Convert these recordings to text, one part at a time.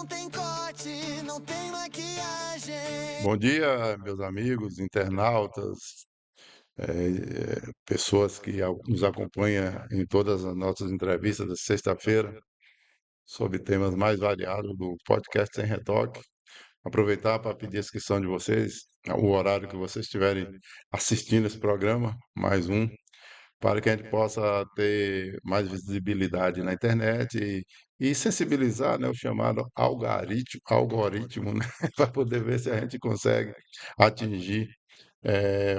não tem corte, não tem maquiagem. Bom dia, meus amigos, internautas, pessoas que nos acompanham em todas as nossas entrevistas da sexta-feira, sobre temas mais variados do podcast Sem Retoque. Aproveitar para pedir a inscrição de vocês, o horário que vocês estiverem assistindo esse programa, mais um, para que a gente possa ter mais visibilidade na internet e sensibilizar, né, o chamado algoritmo, né, para poder ver se a gente consegue atingir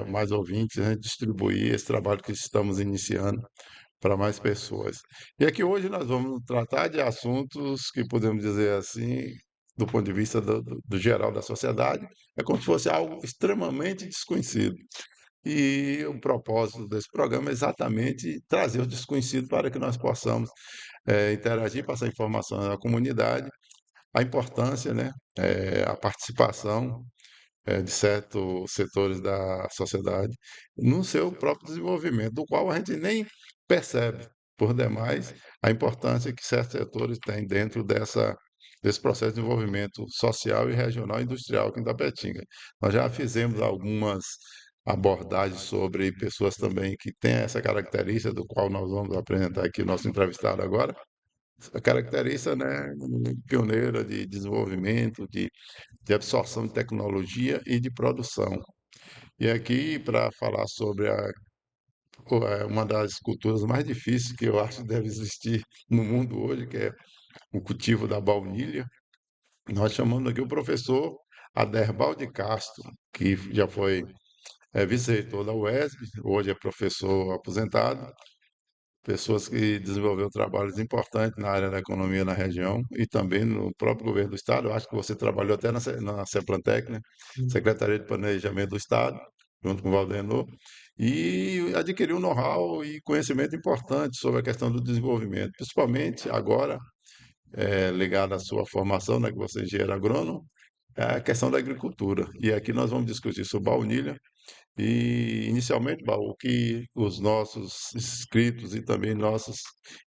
mais ouvintes, né, distribuir esse trabalho que estamos iniciando para mais pessoas. E aqui hoje nós vamos tratar de assuntos que podemos dizer assim, do ponto de vista do geral da sociedade, é como se fosse algo extremamente desconhecido. E o propósito desse programa é exatamente trazer o desconhecido para que nós possamos interagir, passar informação à comunidade, a importância, né, a participação de certos setores da sociedade no seu próprio desenvolvimento, do qual a gente nem percebe, por demais, a importância que certos setores têm dentro desse processo de desenvolvimento social e regional e industrial aqui em Tapetinga. Nós já fizemos algumas abordagens sobre pessoas também que têm essa característica, do qual nós vamos apresentar aqui o nosso entrevistado agora, essa característica, né, pioneira de desenvolvimento, de absorção de tecnologia e de produção. E aqui, para falar sobre uma das culturas mais difíceis que eu acho que deve existir no mundo hoje, que é o cultivo da baunilha, nós chamamos aqui o professor Aderbal de Castro, que já foi vice-reitor da UESB, hoje é professor aposentado, pessoas que desenvolveram trabalhos importantes na área da economia na região e também no próprio governo do estado. Eu acho que você trabalhou até na Seplantec, né? Secretaria de Planejamento do Estado, junto com o Valdenor, e adquiriu um know-how e conhecimento importante sobre a questão do desenvolvimento, principalmente agora, ligado à sua formação, né, que você é engenheiro agrônomo, é a questão da agricultura. E aqui nós vamos discutir sobre baunilha, e, inicialmente, Baú, o que os nossos inscritos e também nossos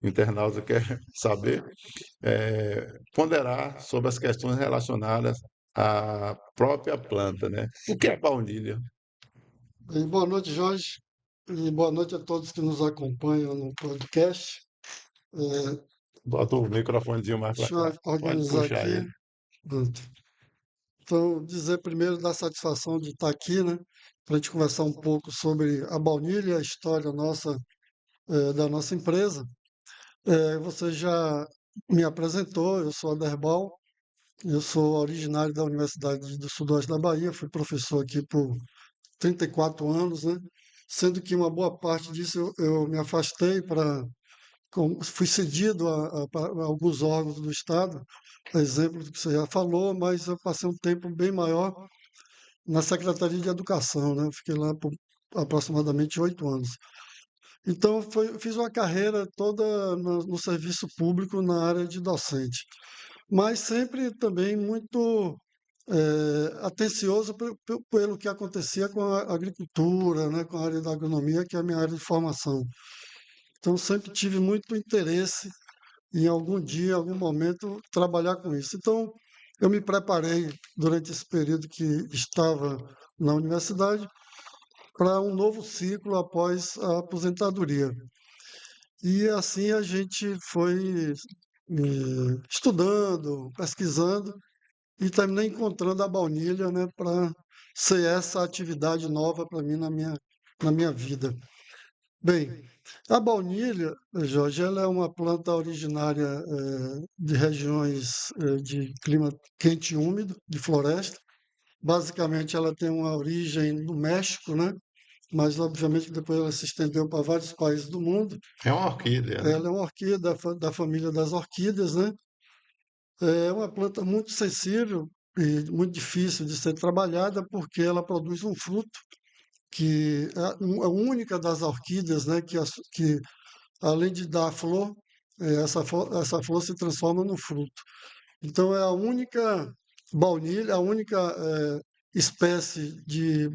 internautas querem saber é ponderar sobre as questões relacionadas à própria planta, né? O que é baunilha? E boa noite, Jorge, e boa noite a todos que nos acompanham no podcast. É, Bota o microfonezinho mais para Deixa cá. eu Pode organizar puxar aqui. ele. Pronto. Então, dizer primeiro da satisfação de estar aqui, né, para a gente conversar um pouco sobre a baunilha, a história nossa, da nossa empresa. Você já me apresentou, eu sou Aderbal, eu sou originário da Universidade do Sudoeste da Bahia, fui professor aqui por 34 anos, né? Sendo que uma boa parte disso eu me afastei fui cedido a alguns órgãos do Estado, a exemplo do que você já falou, mas eu passei um tempo bem maior na Secretaria de Educação, né? Eu fiquei lá por aproximadamente 8 anos. Então, fiz uma carreira toda no serviço público na área de docente, mas sempre também muito atencioso pelo que acontecia com a agricultura, né, com a área da agronomia, que é a minha área de formação. Então, sempre tive muito interesse em algum dia, em algum momento, trabalhar com isso. Então, eu me preparei durante esse período que estava na universidade para um novo ciclo após a aposentadoria. E assim a gente foi estudando, pesquisando e terminei encontrando a baunilha, né, para ser essa atividade nova para mim na minha vida. Bem, a baunilha, Jorge, ela é uma planta originária de regiões de clima quente e úmido, de floresta. Basicamente, ela tem uma origem no México, né? Mas, obviamente, depois ela se estendeu para vários países do mundo. É uma orquídea, né? Ela é uma orquídea da família das orquídeas, né? É uma planta muito sensível e muito difícil de ser trabalhada porque ela produz um fruto que é a única das orquídeas, né, que além de dar flor, essa flor se transforma no fruto. Então é a única baunilha, a única espécie de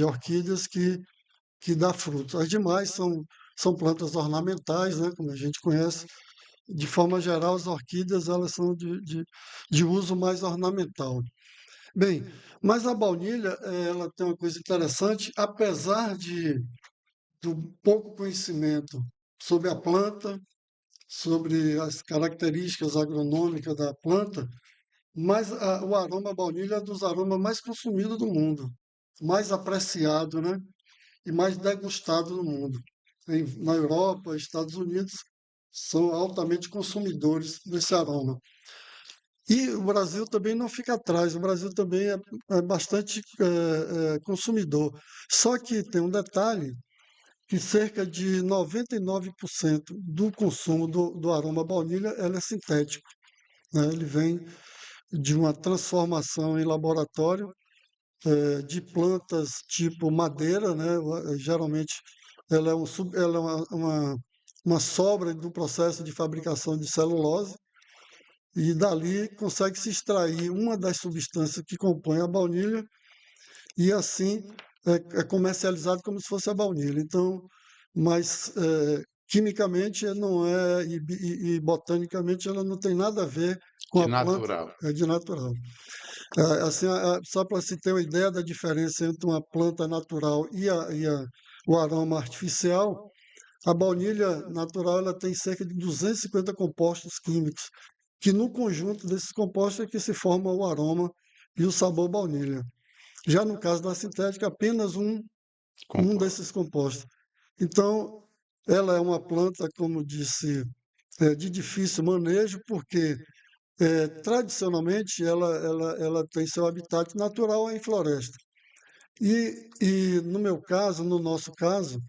orquídeas que dá frutos. As demais são plantas ornamentais, né, como a gente conhece, de forma geral, as orquídeas elas são de uso mais ornamental. Bem, mas a baunilha, ela tem uma coisa interessante, apesar do pouco conhecimento sobre a planta, sobre as características agronômicas da planta, mas o aroma baunilha é dos aromas mais consumidos do mundo, mais apreciado, né? E mais degustado no mundo. Na Europa, Estados Unidos, são altamente consumidores desse aroma. E o Brasil também não fica atrás, o Brasil também é bastante consumidor. Só que tem um detalhe, que cerca de 99% do consumo do aroma baunilha ela é sintético, né? Ele vem de uma transformação em laboratório de plantas tipo madeira, né? Geralmente ela é, ela é uma sobra do processo de fabricação de celulose e dali consegue se extrair uma das substâncias que compõem a baunilha e assim é comercializado como se fosse a baunilha. Então, mas quimicamente não é e botanicamente ela não tem nada a ver com De a planta, natural. é de natural. Assim, só para se ter uma ideia da diferença entre uma planta natural o aroma artificial, a baunilha natural ela tem cerca de 250 compostos químicos, que no conjunto desses compostos é que se forma o aroma e o sabor baunilha. Já no caso da sintética, apenas um Concordo. desses compostos. Então, ela é uma planta, como disse, de difícil manejo, porque tradicionalmente ela tem seu habitat natural em floresta. E no meu caso, no nosso caso,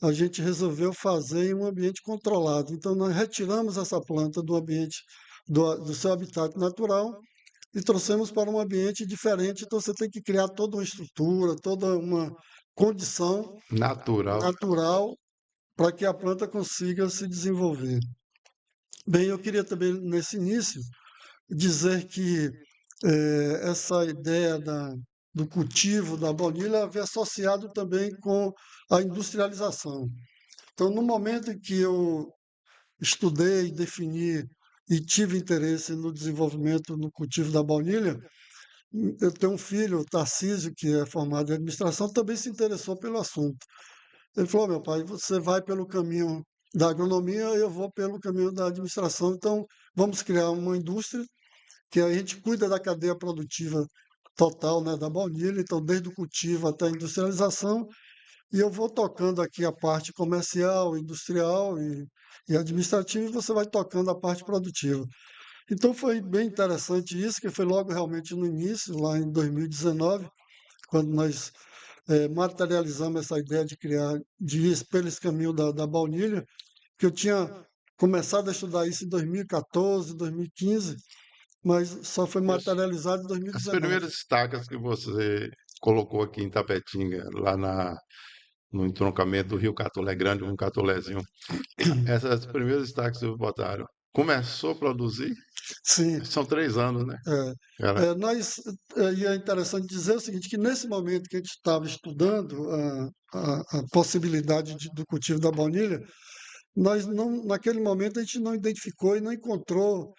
a gente resolveu fazer em um ambiente controlado. Então, nós retiramos essa planta do ambiente, do seu habitat natural e trouxemos para um ambiente diferente. Então, você tem que criar toda uma estrutura, toda uma condição Natural. natural para que a planta consiga se desenvolver. Bem, eu queria também, nesse início, dizer que essa ideia do cultivo da baunilha vem associado também com a industrialização. Então, no momento em que eu estudei, defini e tive interesse no desenvolvimento, no cultivo da baunilha, eu tenho um filho, o Tarcísio, que é formado em administração, também se interessou pelo assunto. Ele falou: meu pai, você vai pelo caminho da agronomia, eu vou pelo caminho da administração, então vamos criar uma indústria que a gente cuida da cadeia produtiva total, né, da baunilha, então desde o cultivo até a industrialização, e eu vou tocando aqui a parte comercial, industrial e administrativa, e você vai tocando a parte produtiva. Então foi bem interessante isso, que foi logo realmente no início, lá em 2019, quando nós materializamos essa ideia de criar, de ir pelo esse caminho da baunilha, que eu tinha começado a estudar isso em 2014, 2015, mas só foi E materializado em as 2019. primeiras estacas que você colocou aqui em Tapetinga, lá no entroncamento do Rio Catolé Grande, um catolézinho, essas primeiras estacas que vocês botaram, começou a produzir? Sim, São 3 anos, né? Ela, e é interessante dizer o seguinte, que nesse momento que a gente estava estudando a possibilidade do cultivo da baunilha, nós não, naquele momento a gente não identificou e não encontrou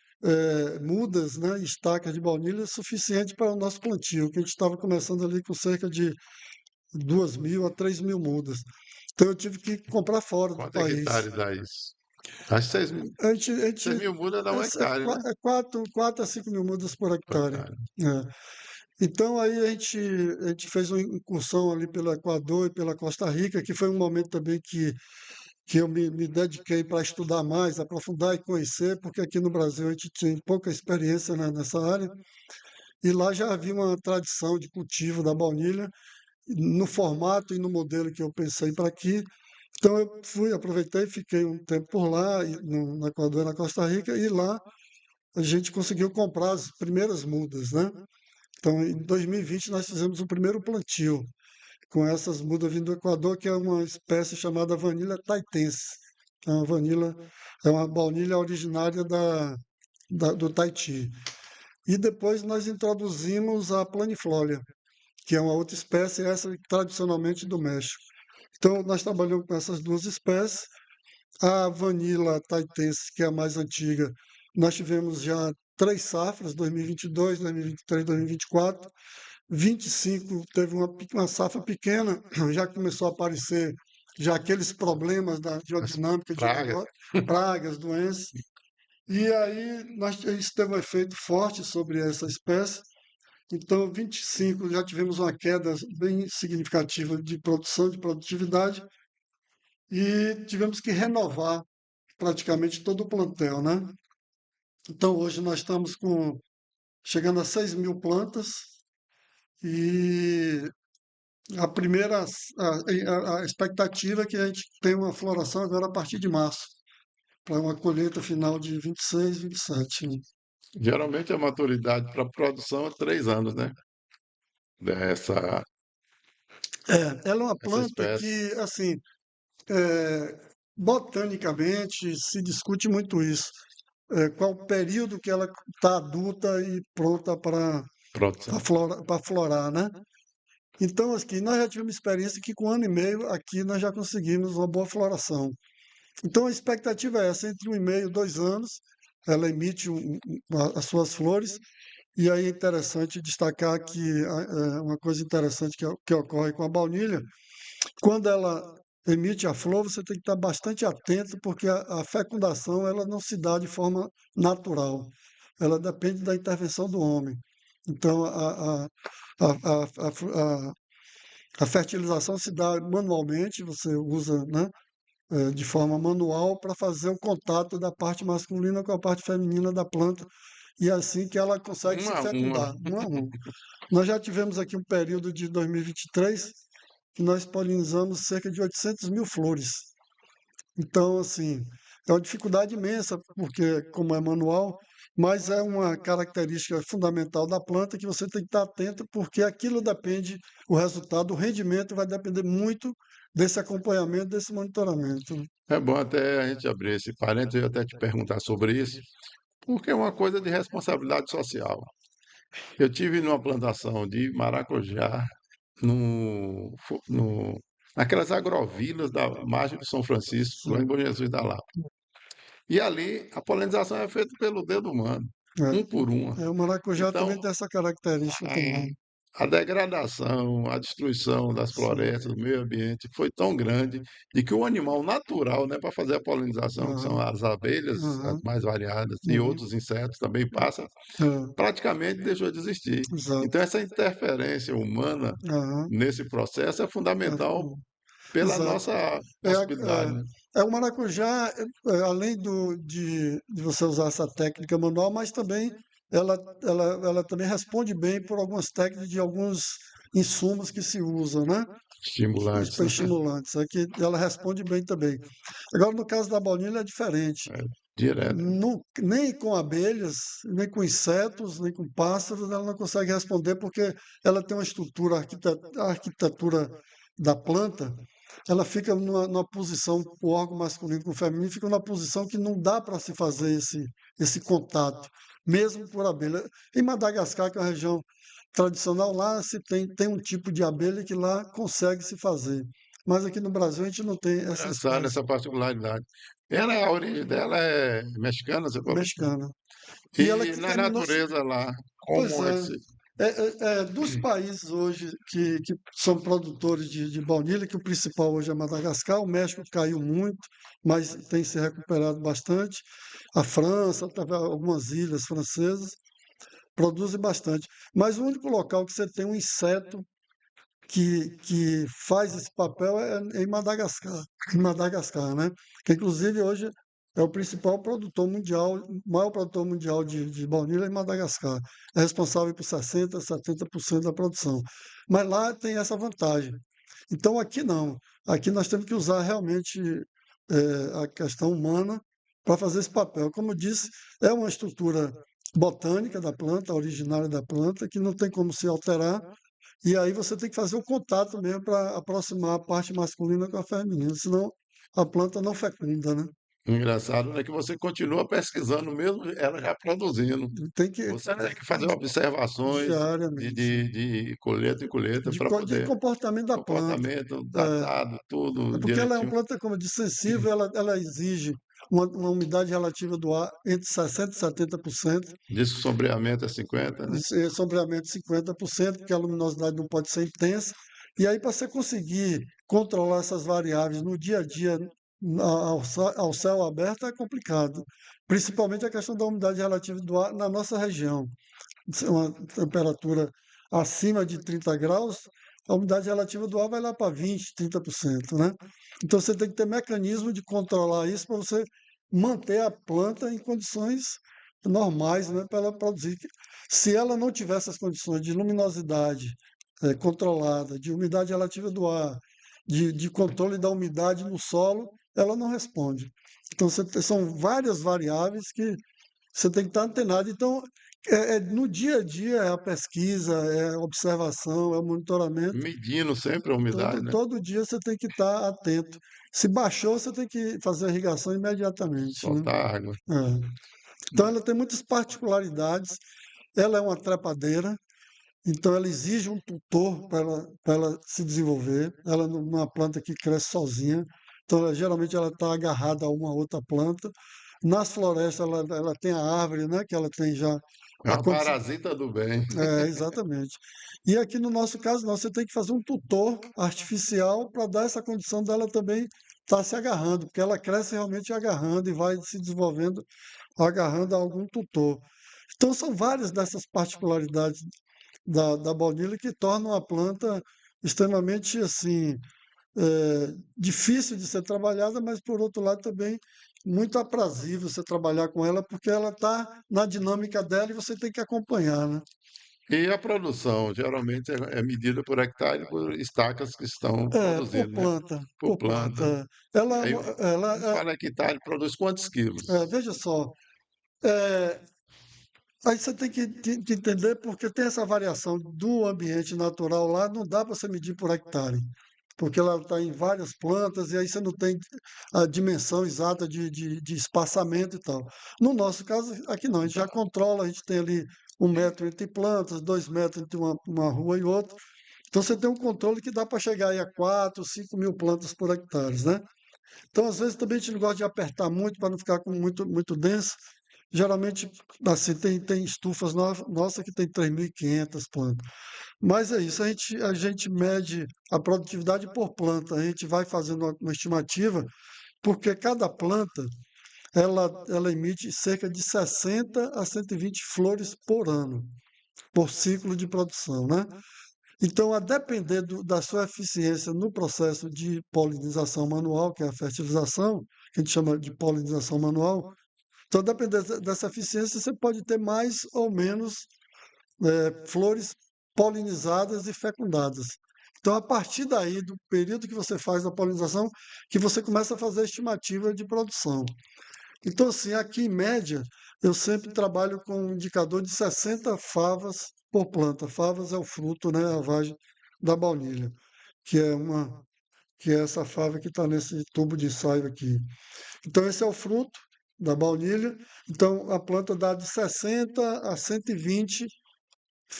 mudas, né, estacas de baunilha suficiente para o nosso plantio, que a gente estava começando ali com cerca de 2.000 a 3.000 mudas. Então eu tive que comprar fora do quantos país. hectares dá isso? Acho que A gente 6 mil mudas dá um hectare, né? 4 a 5 mil mudas por Por hectare. hectare. É. Então aí a gente fez uma incursão ali pelo Equador e pela Costa Rica, que foi um momento também que eu me dediquei para estudar mais, aprofundar e conhecer, porque aqui no Brasil a gente tinha pouca experiência, né, nessa área, e lá já havia uma tradição de cultivo da baunilha, no formato e no modelo que eu pensei para aqui. Então eu fui, aproveitei, fiquei um tempo por lá, no Equador e na Costa Rica, e lá a gente conseguiu comprar as primeiras mudas, né? Então, em 2020, nós fizemos o primeiro plantio com essas mudas vindo do Equador, que é uma espécie chamada vanila taitense. É uma é uma baunilha originária do Tahiti. E depois nós introduzimos a planiflória, que é uma outra espécie, essa tradicionalmente do México. Então, nós trabalhamos com essas duas espécies A Vanilla taitense, que é a mais antiga, nós tivemos já 3 safras, 2022, 2023, 2024. 25 teve uma safra pequena, já começou a aparecer já aqueles problemas da As geodinâmica de pragas. negócio, pragas, doenças. E aí isso teve um efeito forte sobre essa espécie. Então, 25 já tivemos uma queda bem significativa de produção, de produtividade, e tivemos que renovar praticamente todo o plantel, né? Então, hoje nós estamos chegando a 6.000 plantas e a primeira, a expectativa é que a gente tenha uma floração agora a partir de março, para uma colheita final de 26, 27, né? Geralmente a maturidade para produção é 3 anos, né? Dessa Ela é uma essa planta espécie. que, assim, é, botanicamente se discute muito isso. Qual o período que ela está adulta e pronta para Produção. florar, né? Então, aqui, nós já tivemos experiência que com 1 ano e meio aqui nós já conseguimos uma boa floração. Então, a expectativa é essa, entre 1 e meio, 2 anos, ela emite as suas flores, e aí é interessante destacar que uma coisa interessante que ocorre com a baunilha, quando ela emite a flor, você tem que estar bastante atento, porque a fecundação ela não se dá de forma natural, ela depende da intervenção do homem. Então, a fertilização se dá manualmente, você usa, né, de forma manual para fazer o contato da parte masculina com a parte feminina da planta, e é assim que ela consegue se Uma a uma. fecundar, um a um. Nós já tivemos aqui um período de 2023 que nós polinizamos cerca de 800.000 flores. Então, assim, é uma dificuldade imensa, porque como é manual, mas é uma característica fundamental da planta que você tem que estar atento, porque aquilo depende, o resultado, o rendimento vai depender muito desse acompanhamento, desse monitoramento, né? É bom até a gente abrir esse parênteses e até te perguntar sobre isso, porque é uma coisa de responsabilidade social. Eu tive numa plantação de maracujá no naquelas agrovilas da margem do São Francisco, lá em Sim, Bom Jesus da Lapa. E ali a polinização é feita pelo dedo humano, é. um por uma. O maracujá também Então, tem essa característica a também. a degradação, a destruição das Sim. florestas, do meio ambiente foi tão grande de que o animal natural, né, para fazer a polinização, que são Aham, as abelhas, as aham, mais variadas, e uhum, outros insetos também passam, é, praticamente deixou de existir. Então, exato. essa interferência humana Aham, nesse processo é fundamental é, pela exato. nossa É, possibilidade, né? o maracujá, além de você usar essa técnica manual, mas também ela também responde bem por algumas técnicas de alguns insumos que se usam, né? Estimulantes, Para né? estimulantes. É que ela responde bem também. Agora, no caso da baunilha é diferente. É, direto. Nem com abelhas, nem com insetos, nem com pássaros, ela não consegue responder porque ela tem uma estrutura, a arquitetura da planta, ela fica numa posição, o órgão masculino com o feminino fica numa posição que não dá para se fazer esse contato, mesmo por abelha. Em Madagascar, que é uma região tradicional, lá se tem um tipo de abelha que lá consegue se fazer. Mas aqui no Brasil a gente não tem essa Engraçado espécie essa particularidade. A origem dela é mexicana, você falou? mexicana. E ela E que na terminou. natureza lá, Pois como é. esse. Dos países hoje que são produtores de baunilha, que o principal hoje é Madagascar, o México caiu muito, mas tem se recuperado bastante. A França, algumas ilhas francesas produzem bastante. Mas o único local que você tem um inseto que faz esse papel é em Madagascar, em Madagascar, né? Que inclusive hoje é o principal produtor mundial, o maior produtor mundial de baunilha em Madagascar. É responsável por 60, 70% da produção. Mas lá tem essa vantagem. Então aqui não. Aqui nós temos que usar realmente a questão humana para fazer esse papel. Como eu disse, é uma estrutura botânica da planta, originária da planta, que não tem como se alterar, e aí você tem que fazer o contato mesmo para aproximar a parte masculina com a feminina, senão a planta não fecunda, né? Engraçado, né, que você continua pesquisando mesmo ela já produzindo. Tem que Você tem que fazer observações de diariamente. de de colheita em colheita para De poder comportamento da planta. comportamento É. datado, É tudo porque ela é uma direitinho. planta, como eu disse, sensível, ela exige uma umidade relativa do ar entre 60% e 70%, De sombreamento é 50, né? sombreamento 50%, porque a luminosidade não pode ser intensa. E aí, para você conseguir controlar essas variáveis no dia a dia, ao céu aberto, é complicado. Principalmente a questão da umidade relativa do ar na nossa região. Uma temperatura acima de 30 graus, a umidade relativa do ar vai lá para 20, 30%, né? Então você tem que ter mecanismo de controlar isso para você manter a planta em condições normais, né, para ela produzir. Se ela não tiver essas condições de luminosidade controlada, de umidade relativa do ar, de controle da umidade no solo, ela não responde. Então são várias variáveis que você tem que estar antenado. Então, no dia a dia, é a pesquisa, é a observação, é o monitoramento. Medindo sempre a umidade, né? Todo dia você tem que estar atento. Se baixou, você tem que fazer a irrigação imediatamente, né? Soltar água. É. Então, ela tem muitas particularidades. Ela é uma trepadeira, então ela exige um tutor para ela se desenvolver. Ela não é uma planta que cresce sozinha. Então, geralmente ela está agarrada a uma outra planta. Nas florestas ela tem a árvore, né, que ela tem já É a uma condição. parasita do bem. Exatamente. E aqui no nosso caso, não, você tem que fazer um tutor artificial para dar essa condição dela também estar se agarrando, porque ela cresce realmente agarrando e vai se desenvolvendo agarrando a algum tutor. Então, são várias dessas particularidades da baunilha que tornam a planta extremamente assim difícil de ser trabalhada, mas por outro lado também muito aprazível você trabalhar com ela, porque ela está na dinâmica dela e você tem que acompanhar, né? E a produção, geralmente, é medida por hectare, por estacas que estão Por produzindo, né? planta, Por por planta. planta. Ela, é Aí, ela quando fala hectare, produz quantos quilos? veja só, é, aí você tem que entender porque tem essa variação do ambiente natural lá, não dá para você medir por hectare, porque ela está em várias plantas e aí você não tem a dimensão exata de espaçamento e tal. No nosso caso, aqui não, a gente já controla, a gente tem ali 1 metro entre plantas, 2 metros entre uma rua e outra. Então você tem um controle que dá para chegar aí a 4, 5 mil plantas por hectare, né? Então, às vezes, também a gente não gosta de apertar muito para não ficar com muito denso. Geralmente, assim, tem estufas nossa que tem 3.500 plantas. Mas é isso, a gente mede a produtividade por planta. A gente vai fazendo uma estimativa, porque cada planta, ela emite cerca de 60 a 120 flores por ano, por ciclo de produção, né? Então, a depender da sua eficiência no processo de polinização manual, que é a fertilização, que a gente chama de polinização manual, então, dependendo dessa eficiência, você pode ter mais ou menos flores polinizadas e fecundadas. Então, a partir daí, do período que você faz a polinização, que você começa a fazer a estimativa de produção. Então, assim, aqui em média, eu sempre trabalho com um indicador de 60 favas por planta. Favas é o fruto, né, a vagem da baunilha, que é que é essa fava que está nesse tubo de ensaio aqui. Então, esse é o fruto da baunilha. Então, a planta dá de 60 a 120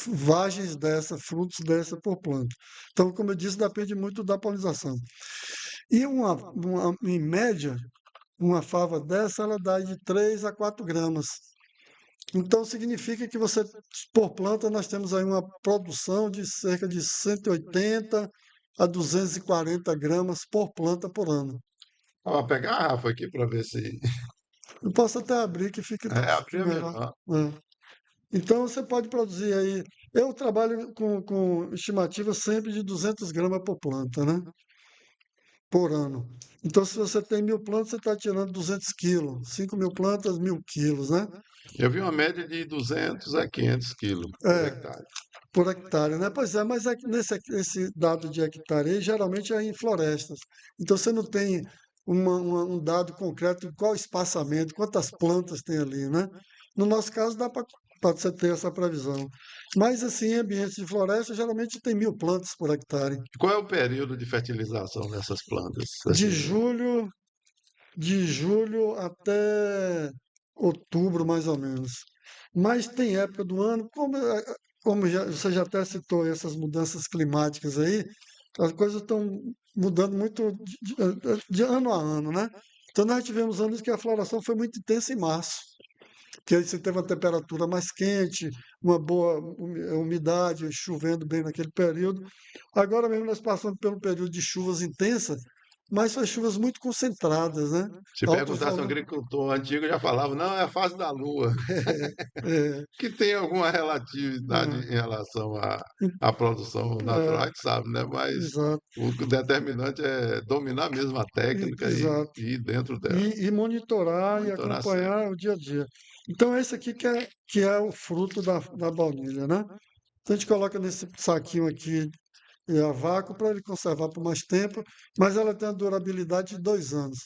vagens dessa, frutos dessa por planta. Então, como eu disse, depende muito da polinização. E em média, uma fava dessa, ela dá de 3 a 4 gramas. Então, significa que você, por planta, nós temos aí uma produção de cerca de 180 a 240 gramas por planta por ano. Vou pegar a garrafa aqui para ver se. Eu posso até abrir que fique Abrir é melhor. melhor. Então, você pode produzir aí. Eu trabalho com estimativa sempre de 200 gramas por planta, né? Por ano. Então, se você tem 1.000 plantas, você está tirando 200 quilos. 5.000 plantas, 1.000 quilos, né? Eu vi uma média de 200 a 500 quilos por É, hectare. por hectare, né? Pois é, mas é que esse dado de hectare aí, geralmente é em florestas. Então, você não tem um dado concreto de qual espaçamento, quantas plantas tem ali, né? No nosso caso, dá para você ter essa previsão. Mas, assim, em ambientes de floresta, geralmente tem 1.000 plantas por hectare. Qual é o período de fertilização dessas plantas? De Assim, julho de julho até outubro, mais ou menos. Mas tem época do ano, como você já até citou essas mudanças climáticas aí, as coisas estão mudando muito de ano a ano, né? Então nós tivemos anos que a floração foi muito intensa em março, que aí você teve uma temperatura mais quente, uma boa umidade, chovendo bem naquele período. Agora mesmo nós passamos pelo período de chuvas intensas, mas são chuvas muito concentradas, né? Se Altos perguntasse a um volumes. agricultor antigo, já falava, não, é a fase da Lua, É, que tem alguma relatividade em é, relação à produção natural, a é, gente sabe, né? Mas exato, o determinante é dominar mesmo a técnica exato. e ir dentro dela, E monitorar e monitorar sempre. acompanhar o dia a dia. Então, esse aqui que é o fruto da baunilha, né? Então, a gente coloca nesse saquinho aqui a vácuo para ele conservar por mais tempo, mas ela tem a durabilidade de 2 anos.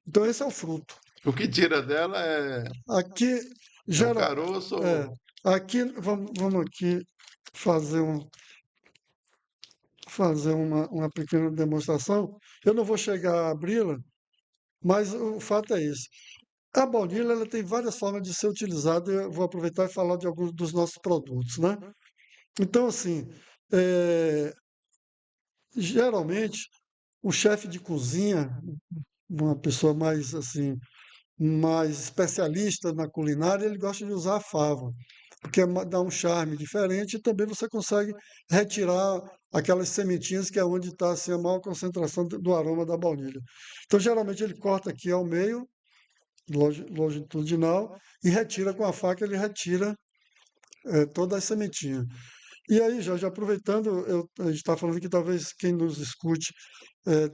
Então, esse é o fruto. O que tira dela Aqui, é o geral, caroço, é, aqui, vamos aqui fazer, fazer uma pequena demonstração. Eu não vou chegar a abri-la, mas o fato é esse. A baunilha ela tem várias formas de ser utilizada. Eu vou aproveitar e falar de alguns dos nossos produtos, né? Então, assim, é, geralmente, o chefe de cozinha, uma pessoa mais assim, mais especialista na culinária, ele gosta de usar a fava, porque dá um charme diferente e também você consegue retirar aquelas sementinhas que é onde está assim, a maior concentração do aroma da baunilha. Então, geralmente, ele corta aqui ao meio, longitudinal, e retira com a faca, ele retira toda a sementinha. E aí, Jorge, aproveitando, a gente está falando que talvez quem nos escute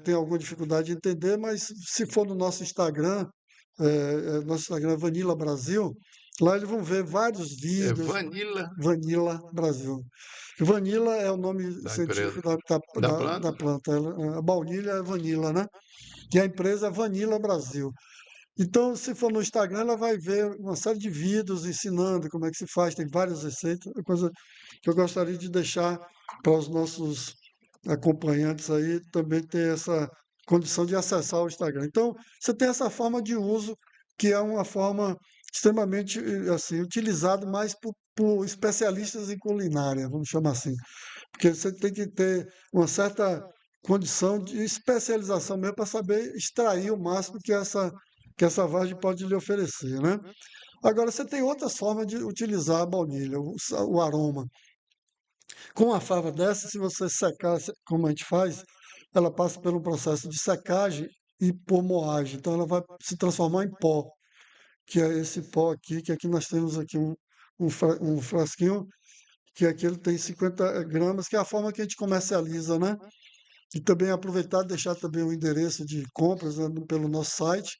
tenha alguma dificuldade de entender, mas se for no nosso Instagram, nosso Instagram é Vanilla Brasil, lá eles vão ver vários é vídeos, vanila Vanilla Brasil. Vanilla é o nome da empresa, científico da, da, da da, planta. da planta. A baunilha é vanilla, né? E a empresa é Vanilla Brasil. Então, se for no Instagram, ela vai ver uma série de vídeos ensinando como é que se faz, tem várias receitas, é coisa que eu gostaria de deixar para os nossos acompanhantes aí também ter essa condição de acessar o Instagram. Então, você tem essa forma de uso, que é uma forma extremamente assim, utilizada mais por especialistas em culinária, vamos chamar assim. Porque você tem que ter uma certa condição de especialização mesmo para saber extrair o máximo que essa vagem pode lhe oferecer, né? Agora, você tem outras formas de utilizar a baunilha, o aroma. Com a fava dessa, se você secar, como a gente faz, ela passa por um processo de secagem e por moagem. Então, ela vai se transformar em pó, que é esse pó aqui, que aqui nós temos aqui um frasquinho, que aqui ele tem 50 gramas, que é a forma que a gente comercializa, né? E também aproveitar e deixar também o endereço de compras, né, pelo nosso site,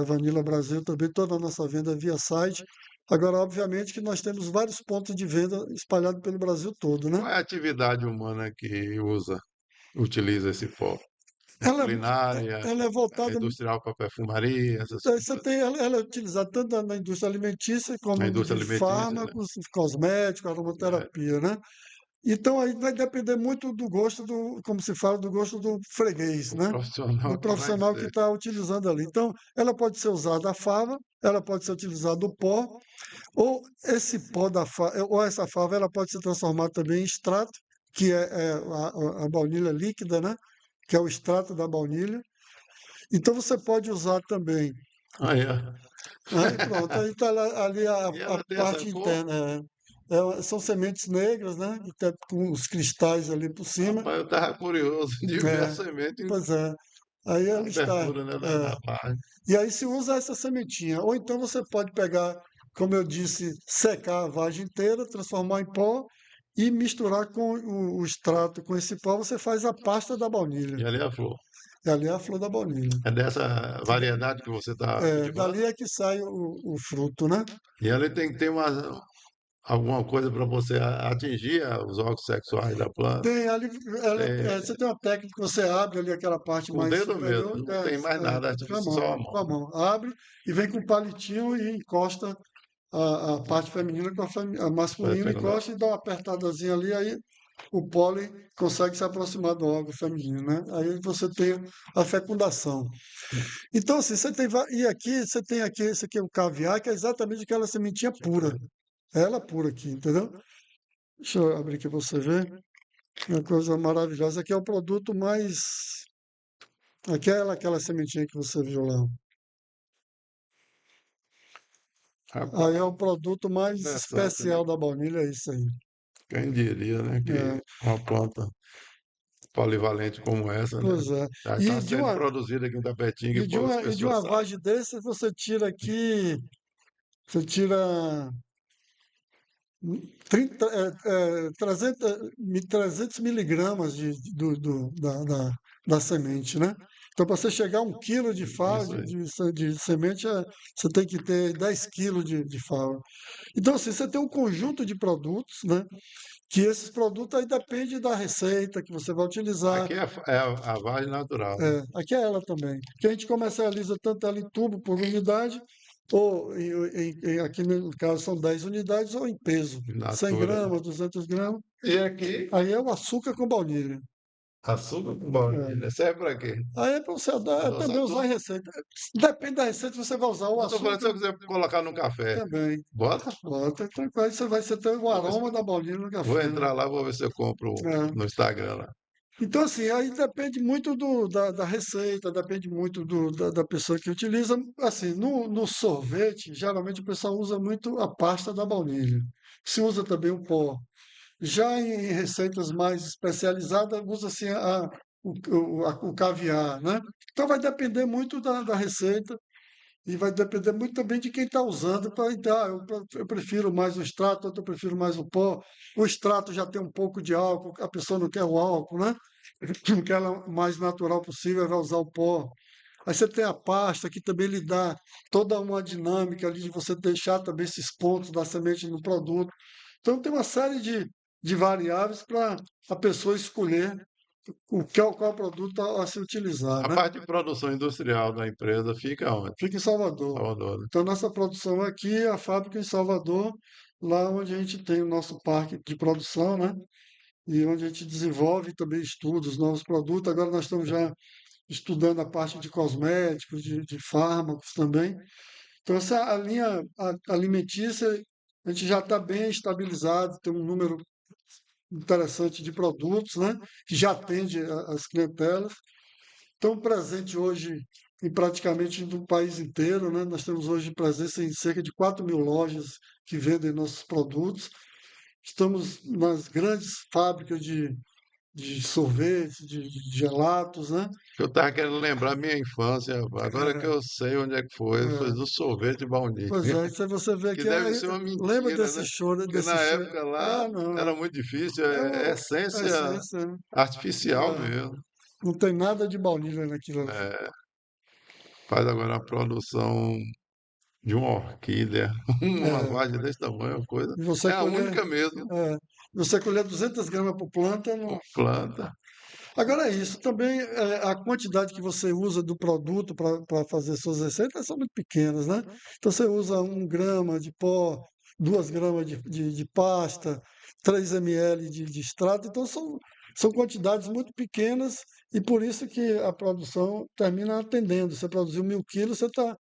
Vanilla Brasil, também toda a nossa venda é via site. Agora, obviamente que nós temos vários pontos de venda espalhados pelo Brasil todo, né? Qual é a atividade humana que utiliza esse pó? É Ela, culinária, ela é é voltada, industrial para perfumaria, essas você coisas. tem, ela é utilizada tanto na indústria alimentícia A como indústria de alimentícia, né? fármacos, cosméticos, É, aromaterapia, né? Então aí vai depender muito do gosto como se fala, do gosto do freguês, o né? profissional Do que vai profissional que dizer. está utilizando ali. Então, ela pode ser usada a fava, ela pode ser utilizada o pó, ou esse pó da fava, ou essa fava, ela pode se transformar também em extrato, que é a baunilha líquida, né? Que é o extrato da baunilha. Então, você pode usar também. Aí, ó. Aí pronto, aí está ali a, E a ela tem essa parte cor? interna. São sementes negras, né? E tá com os cristais ali por cima. Rapaz, eu estava curioso de ver a É, semente em pois é. Aí ela está. abertura, né, É. da página. E aí se usa essa sementinha. Ou então você pode pegar, como eu disse, secar a vagem inteira, transformar em pó e misturar com o extrato. Com esse pó você faz a pasta da baunilha. E ali é a flor. E ali é a flor da baunilha. É dessa variedade que você está Dali cultivando? é que sai o fruto, né? E ela tem que ter alguma coisa para você atingir os órgãos sexuais da planta. Tem ali, Tem, você tem uma técnica que você abre ali aquela parte com o mais dedo mesmo, superior, não tem mais nada com a artificial, mão, só a mão. com a mão. Abre e vem com um palitinho e encosta a parte feminina com a masculina, Fecundar. encosta e dá uma apertadazinha ali, aí o pólen consegue se aproximar do órgão feminino, né? Aí você tem a fecundação. Então, assim, e aqui você tem aqui, esse aqui é o caviar, que é exatamente aquela sementinha pura. Ela pura aqui, entendeu? Deixa eu abrir aqui para você ver. Uma coisa maravilhosa. Aqui é o produto mais. Aquela sementinha que você viu lá. Rapaz, Aí é o produto mais interessante, né? especial da baunilha, é isso aí. Quem diria, né, que É, uma planta polivalente como essa, né, pois é. já está E de sendo uma, produzida aqui em Tapetinga e e de poucas uma, e de pessoas uma sabem. vagem desse, você tira 300 miligramas da semente, né? Então, para você chegar a 1 quilo de fava, Isso aí. de semente, você tem que ter 10 quilos de fava. Então, assim, você tem um conjunto de produtos, né? Que esses produtos aí depende da receita que você vai utilizar. Aqui é a vagem natural, né? Aqui é ela também. Que a gente comercializa tanto ela em tubo por unidade, ou aqui no caso são 10 unidades, ou em peso. In 100 natura, né? gramas, 200 gramas. E aqui, Aí é o açúcar com baunilha. açúcar com É. baunilha. Serve para quê? Aí é para você Adoçar também usar em tudo. receita. Depende da receita, você vai usar o Eu tô falando, se açúcar eu quiser colocar no café, também. bota? Bota, tranquilo. Aí você ter o Vou ver se- aroma da baunilha no vou café, né? entrar lá, vou ver se eu compro É. no Instagram lá. Então, assim, aí depende muito da receita, depende muito da pessoa que utiliza. Assim, no sorvete, geralmente o pessoal usa muito a pasta da baunilha. Se usa também o pó. Já em receitas mais especializadas, usa-se o caviar, né? Então vai depender muito da receita e vai depender muito também de quem está usando para então, eu prefiro mais o extrato, outro eu prefiro mais o pó. O extrato já tem um pouco de álcool, a pessoa não quer o álcool, né? Que ela é o mais natural possível, vai usar o pó. Aí você tem a pasta que também lhe dá toda uma dinâmica ali de você deixar também esses pontos da semente no produto. Então tem uma série de variáveis para a pessoa escolher qual produto a se utilizar, A né? parte de produção industrial da empresa fica onde? Fica em Salvador. Salvador, né? Então nossa produção aqui é a fábrica em Salvador, lá onde a gente tem o nosso parque de produção, né? E onde a gente desenvolve também estudos, novos produtos. Agora nós estamos já estudando a parte de cosméticos, de fármacos também. Então, essa a linha alimentícia, a gente já está bem estabilizado, tem um número interessante de produtos, né, que já atende as clientelas. Estão presentes hoje em praticamente no país inteiro, né? Nós temos hoje presença em cerca de 4.000 lojas que vendem nossos produtos. Estamos nas grandes fábricas de sorvete, de gelatos, né? Eu estava querendo lembrar minha infância, agora que É, eu sei onde é que foi é. do sorvete de baunilha, Pois é, se você vê que aqui, deve ser uma lembra mentira, desse né? show, né, Porque desse na show? época lá Ah, não, era muito difícil, é é a essência essência, né? artificial É, mesmo. não tem nada de baunilha naquilo ali. É, faz agora a produção de uma orquídea, uma É, vagem desse tamanho, uma coisa. e É a única mesmo, você colher 200 gramas por planta, não. planta. Agora é isso, também a quantidade que você usa do produto para fazer suas receitas são muito pequenas, né? Então você usa 1 grama de pó, 2 gramas de pasta, 3 ml de extrato, então são quantidades muito pequenas e por isso que a produção termina atendendo. Você produziu 1.000 quilos, você está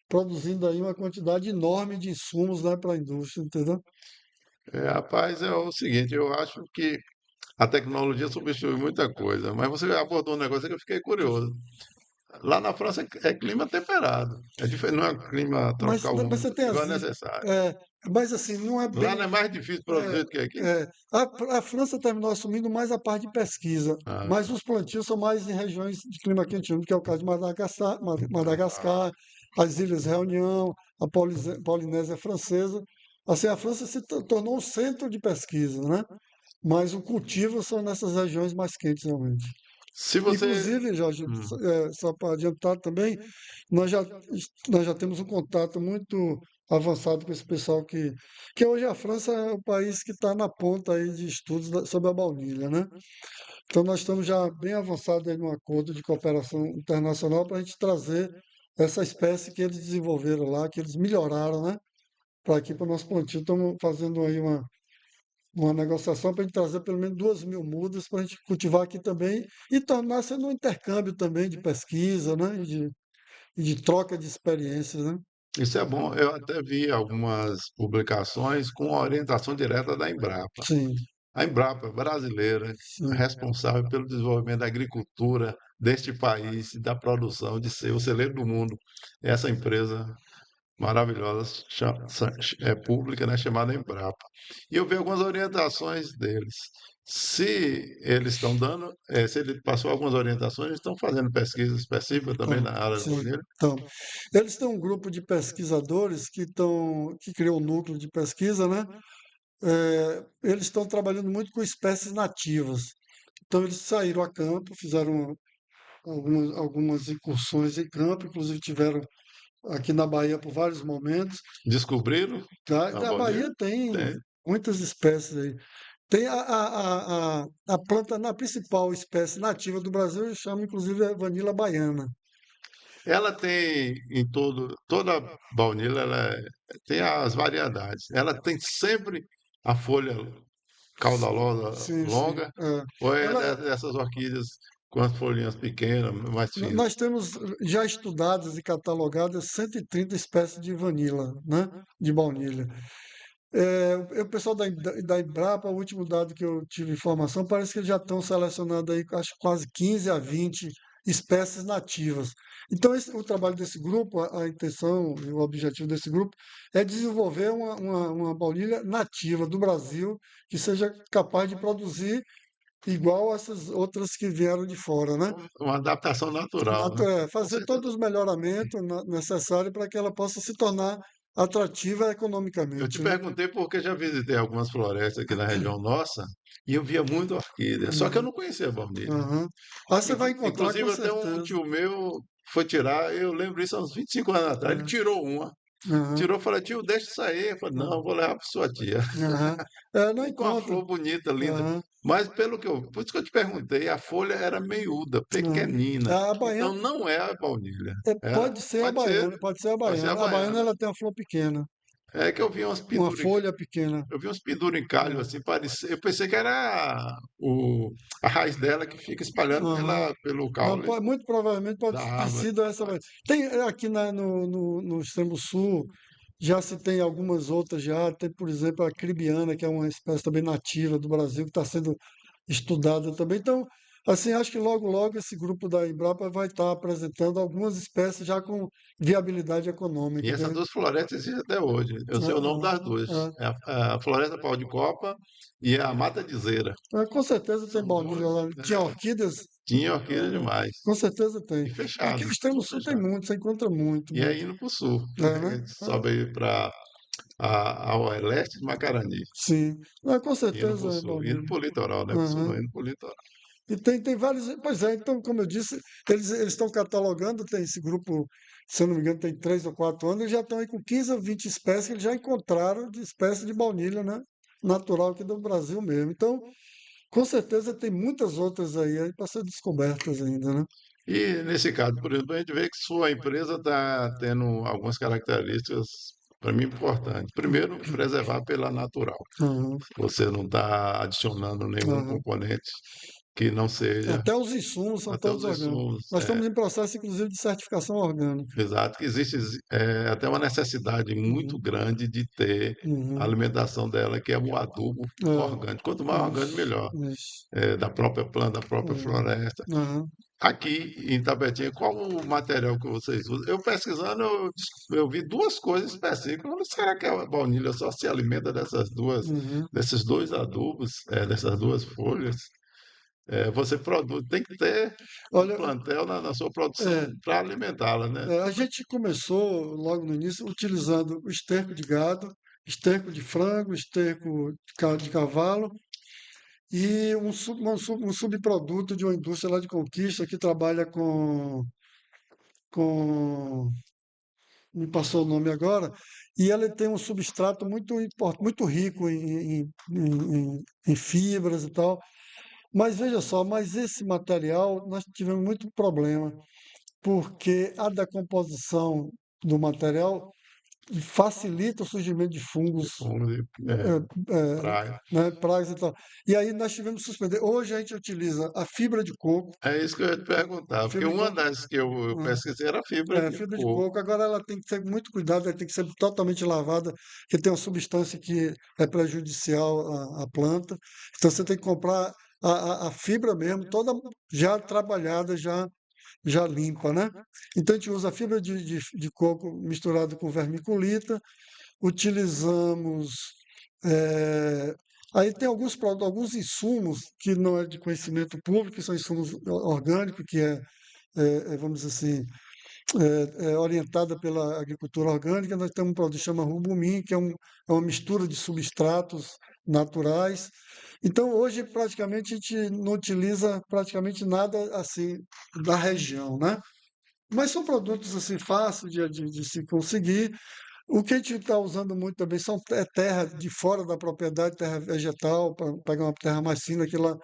produzindo aí uma quantidade enorme de insumos, né, para a indústria, entendeu? É, rapaz, é o seguinte, eu acho que a tecnologia substitui muita coisa, mas você abordou um negócio que eu fiquei curioso. Lá na França é clima temperado. É diferente, não é clima tropical Mas úmido, você tem igual é as, necessário. é, mas assim, não é Lá não bem. é mais difícil produzir do que aqui? A França terminou assumindo mais a parte de pesquisa, mas Ah, os plantios são mais em regiões de clima quente úmido, que é o caso de Madagascar, ah, Madagascar, as Ilhas Reunião, a Polinésia Francesa. Assim, a França se tornou um centro de pesquisa, né? Mas o cultivo são nessas regiões mais quentes, realmente. se você. Inclusive, Jorge, Hum, só para adiantar também, nós já, nós já temos um contato muito avançado com esse pessoal que hoje a França é o país que está na ponta aí de estudos sobre a baunilha, né? Então nós estamos já bem avançados aí num acordo de cooperação internacional para a gente trazer essa espécie que eles desenvolveram lá, que eles melhoraram, né? Para aqui para o nosso plantio. Estamos fazendo aí uma negociação para a gente trazer pelo menos 2.000 mudas para a gente cultivar aqui também e tornar sendo um intercâmbio também de pesquisa, né? E de troca de experiências, né? Isso é bom. Eu até vi algumas publicações com orientação direta da Embrapa. Sim, A Embrapa brasileira, sim. responsável pelo desenvolvimento da agricultura deste país e da produção de ser o celeiro do mundo. Essa empresa maravilhosa é pública, né, chamada Embrapa. E eu vi algumas orientações deles. Se eles estão dando, se ele passou algumas orientações, eles estão fazendo pesquisa específica também Então, na área da sim. baunilha. Então, eles têm um grupo de pesquisadores que criou um núcleo de pesquisa, né? Eles estão trabalhando muito com espécies nativas. Então, eles saíram a campo, fizeram algumas incursões em campo, inclusive tiveram aqui na Bahia por vários momentos. Descobriram Tá? a A baunilha? Bahia tem Tem. muitas espécies aí. Tem a planta, na principal espécie nativa do Brasil, chama inclusive a vanila baiana. Ela tem em toda baunilha, tem as variedades. Ela tem sempre a folha caudalosa Sim, sim. longa, ou é Ela, dessas orquídeas com as folhinhas pequenas, mais finas? nós temos já estudadas e catalogadas 130 espécies de vanila, né? De baunilha. O pessoal da Embrapa, o último dado que eu tive informação, parece que eles já estão selecionando aí, acho que quase 15 a 20 espécies nativas. Então, o trabalho desse grupo, a intenção e o objetivo desse grupo é desenvolver uma baunilha nativa do Brasil que seja capaz de produzir igual essas outras que vieram de fora, né? Uma adaptação natural, né? Com Fazer certeza. todos os melhoramentos necessários para que ela possa se tornar atrativa Eu te economicamente, né? perguntei porque já visitei algumas florestas aqui na região nossa e eu via muito orquídea, só que eu Uhum. não conhecia a baunilha. Aham. Ah, você vai encontrar com Inclusive, até um certeza. tio meu foi tirar, eu lembro isso há uns 25 anos atrás, ele É. tirou uma. Aham. Tirou, falei, tio, deixa isso aí. Eu falei, não, eu vou levar para sua tia. Aham. Não Fica uma encontra. flor bonita, linda. Aham. Mas por isso que eu te perguntei, a folha era meiuda, Aham. pequenina. A Então baiana não é a baunilha. pode ser a Pode ser, baiana, pode ser a pode ser a baiana. A baiana baiana. ela tem uma flor pequena, É que eu vi uma folha pequena. eu vi uns penduricalhos É. assim, eu pensei que era a raiz dela que fica espalhando Aham. pelo Não, caule muito provavelmente pode da ter árvore. sido essa. Tem aqui no extremo sul, já se tem algumas outras já. Tem, por exemplo, a cribiana, que é uma espécie também nativa do Brasil, que está sendo estudada também. Então, assim, acho que logo, logo esse grupo da Embrapa vai estar apresentando algumas espécies já com viabilidade E econômica, essas né? duas florestas existem até hoje. Eu sei o nome das duas. Ah, É a Floresta Pau de Copa e a Mata de Zera. com certeza tem São baunilha duas. lá. Tinha É, orquídeas? tinha orquídea demais. Com certeza tem. E Aqui fechado, no extremo tudo sul tem fechado. muito, você encontra muito, E aí muito. indo para o sul. É, A né? gente sobe aí para ao leste de Macarani. Sim. Com Indo para o certeza é sul. Indo baunilha. para o litoral, não é para o sul, não, Aham. indo para o litoral. E tem vários. Pois é, então, como eu disse, eles estão catalogando, tem esse grupo, se eu não me engano, tem 3 ou 4 anos, eles já estão aí com 15 ou 20 espécies que eles já encontraram de espécie de baunilha, né? Natural aqui do Brasil mesmo. Então, com certeza tem muitas outras aí para ser descobertas ainda, né? E nesse caso, por exemplo, a gente vê que sua empresa está tendo algumas características, para mim, importantes. Primeiro, preservar pela natural. Aham, Você não está adicionando nenhum aham. componente que não seja Até os insumos são até todos os orgânicos. insumos. Nós estamos em processo, inclusive, de certificação orgânica. Exato, que existe até uma necessidade muito Uhum, grande de ter a uhum. alimentação dela, que é o adubo orgânico. Quanto mais orgânico, Isso, melhor. isso. Da própria planta, da própria É, floresta. aham. Aqui em Tabetinha, qual o material que vocês usam? Eu pesquisando, eu vi duas coisas específicas. Eu falei, será que a baunilha só se alimenta Uhum. desses dois adubos, dessas duas folhas? Você produz, tem que ter um Olha, plantel na sua produção é, para alimentá-la, né? a gente começou logo no início utilizando o esterco de gado, esterco de frango, esterco de cavalo e um subproduto de uma indústria lá de Conquista que trabalha com, me passou o nome agora, e ela tem um substrato muito rico em fibras e tal. Mas veja só, mas esse material nós tivemos muito problema, porque a decomposição do material facilita o surgimento de de fungos, fumo de praia. né, pragas e tal. E aí nós tivemos que suspender. Hoje a gente utiliza a fibra de coco, É isso que eu ia te perguntar, porque fibra de uma coco, das que eu ah, pesquisei era fibra de fibra de coco. coco. Agora ela tem que ter muito cuidado, ela tem que ser totalmente lavada, porque tem uma substância que é prejudicial à planta. Então você tem que comprar a fibra mesmo, toda já trabalhada, já limpa, né? Então a gente usa a fibra de coco misturada com vermiculita, utilizamos. eh, Aí tem alguns insumos que não é de conhecimento público, que são insumos orgânicos, que vamos dizer assim, orientada pela agricultura orgânica. Nós temos um produto que chama Rubumim, que é uma mistura de substratos naturais. Então, hoje, praticamente, a gente não utiliza praticamente nada assim da região, né? Mas são produtos assim fáceis de se conseguir. O que a gente está usando muito também é terra de fora da propriedade, terra vegetal, para pegar uma terra mais fina, que lá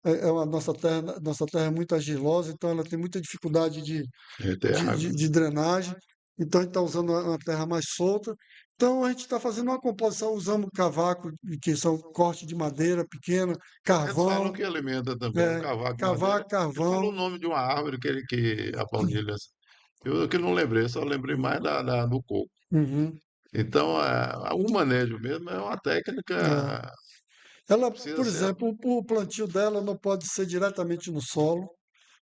a nossa terra é muito argilosa, então ela tem muita dificuldade Reter água. de drenagem. Então a gente está usando uma terra mais solta. Então a gente está fazendo uma composição, usando cavaco, que são corte de madeira pequena, Eles falam carvão, que alimenta também o é, cavaco de madeira. cavaco, Você falou carvão. o nome de uma árvore que a baunilha. Eu que não lembrei, só lembrei mais do coco. Uhum, Então, o manejo mesmo é uma é. técnica que Ela, precisa por ser. exemplo, o plantio dela não pode ser diretamente no solo.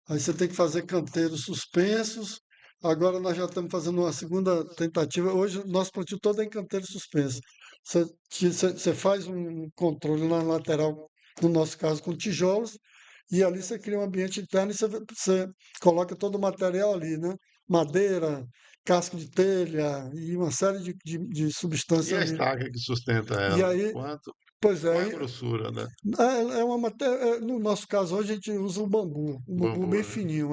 Aí você tem que fazer canteiros suspensos. Agora nós já estamos fazendo uma segunda tentativa. Hoje o nosso plantio todo é em canteiro suspenso. Você faz um controle na lateral, no nosso caso com tijolos, e ali você cria um ambiente interno e você coloca todo o material ali, né? Madeira, casco de telha e uma série de E substâncias a ali. estaca que sustenta E ela? aí, pois Qual a é, grossura, né? no nosso caso hoje a gente usa um bambu Bambu, bem né? fininho,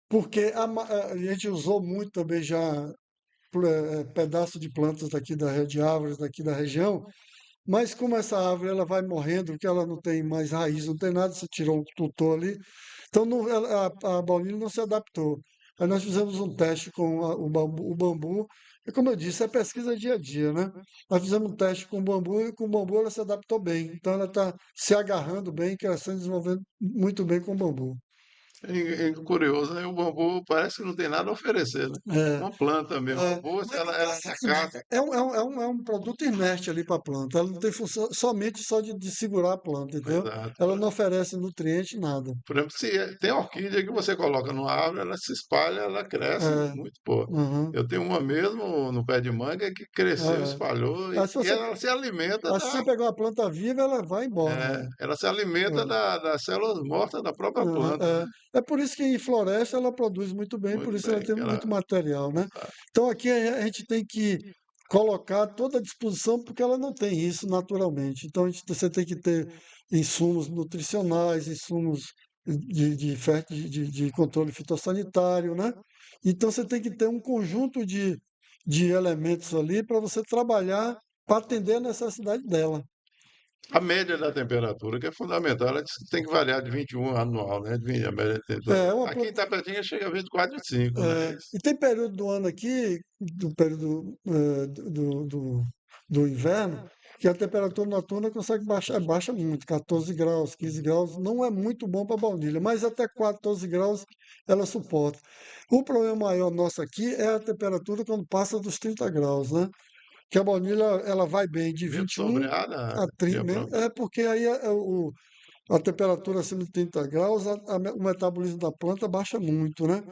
porque a gente usou muito também já pedaço de plantas daqui de árvores daqui da região, mas como essa árvore ela vai morrendo, porque ela não tem mais raiz, não tem nada, você tirou um tutor ali, então a baunilha não se adaptou. Aí nós fizemos um teste com o bambu, e como eu disse, é pesquisa dia a dia, né? Nós fizemos um teste com o bambu e com o bambu ela se adaptou bem. Então ela está se agarrando bem, crescendo, desenvolvendo muito bem com o bambu. Curioso, né? O bambu parece que não tem nada a oferecer, né? É, Uma planta mesmo, boa, se mas não ela passa, é assim, casca, é um produto inerte ali para a planta. Ela não tem função somente só de segurar a planta, entendeu? exato. Ela não oferece nutriente, nada. Por exemplo, se tem orquídea que você coloca numa árvore, ela se espalha, ela cresce É, muito boa. uhum, Eu tenho uma mesmo no pé de manga que cresceu, espalhou, Aí, se e você, ela se alimenta Se você pegar uma planta viva, ela vai embora. ela se alimenta das células mortas da própria planta, né? É por isso que em floresta ela produz muito bem, por Muito isso ela bem, tem que muito ela, material, né? exato. Então aqui a gente tem que colocar toda a disposição, porque ela não tem isso naturalmente. Então você tem que ter insumos nutricionais, insumos de controle fitossanitário, né? Então você tem que ter um conjunto de elementos ali para você trabalhar para atender a necessidade dela. A média da temperatura, que é fundamental, ela diz que tem que variar de 21 anual, né? A média da temperatura. É uma Aqui em planta. Tapetinga chega a 24,5, né? E tem período do ano aqui, do período do inverno, que a temperatura noturna consegue baixar, baixa muito, 14 graus, 15 graus, não é muito bom para baunilha, mas até 14 graus ela suporta. O problema maior nosso aqui é a temperatura quando passa dos 30 graus, né? Que a baunilha ela vai bem de Mesmo 21 sombreada, a cria 30, problema. porque aí a temperatura acima de 30 graus, o metabolismo da planta baixa muito, né?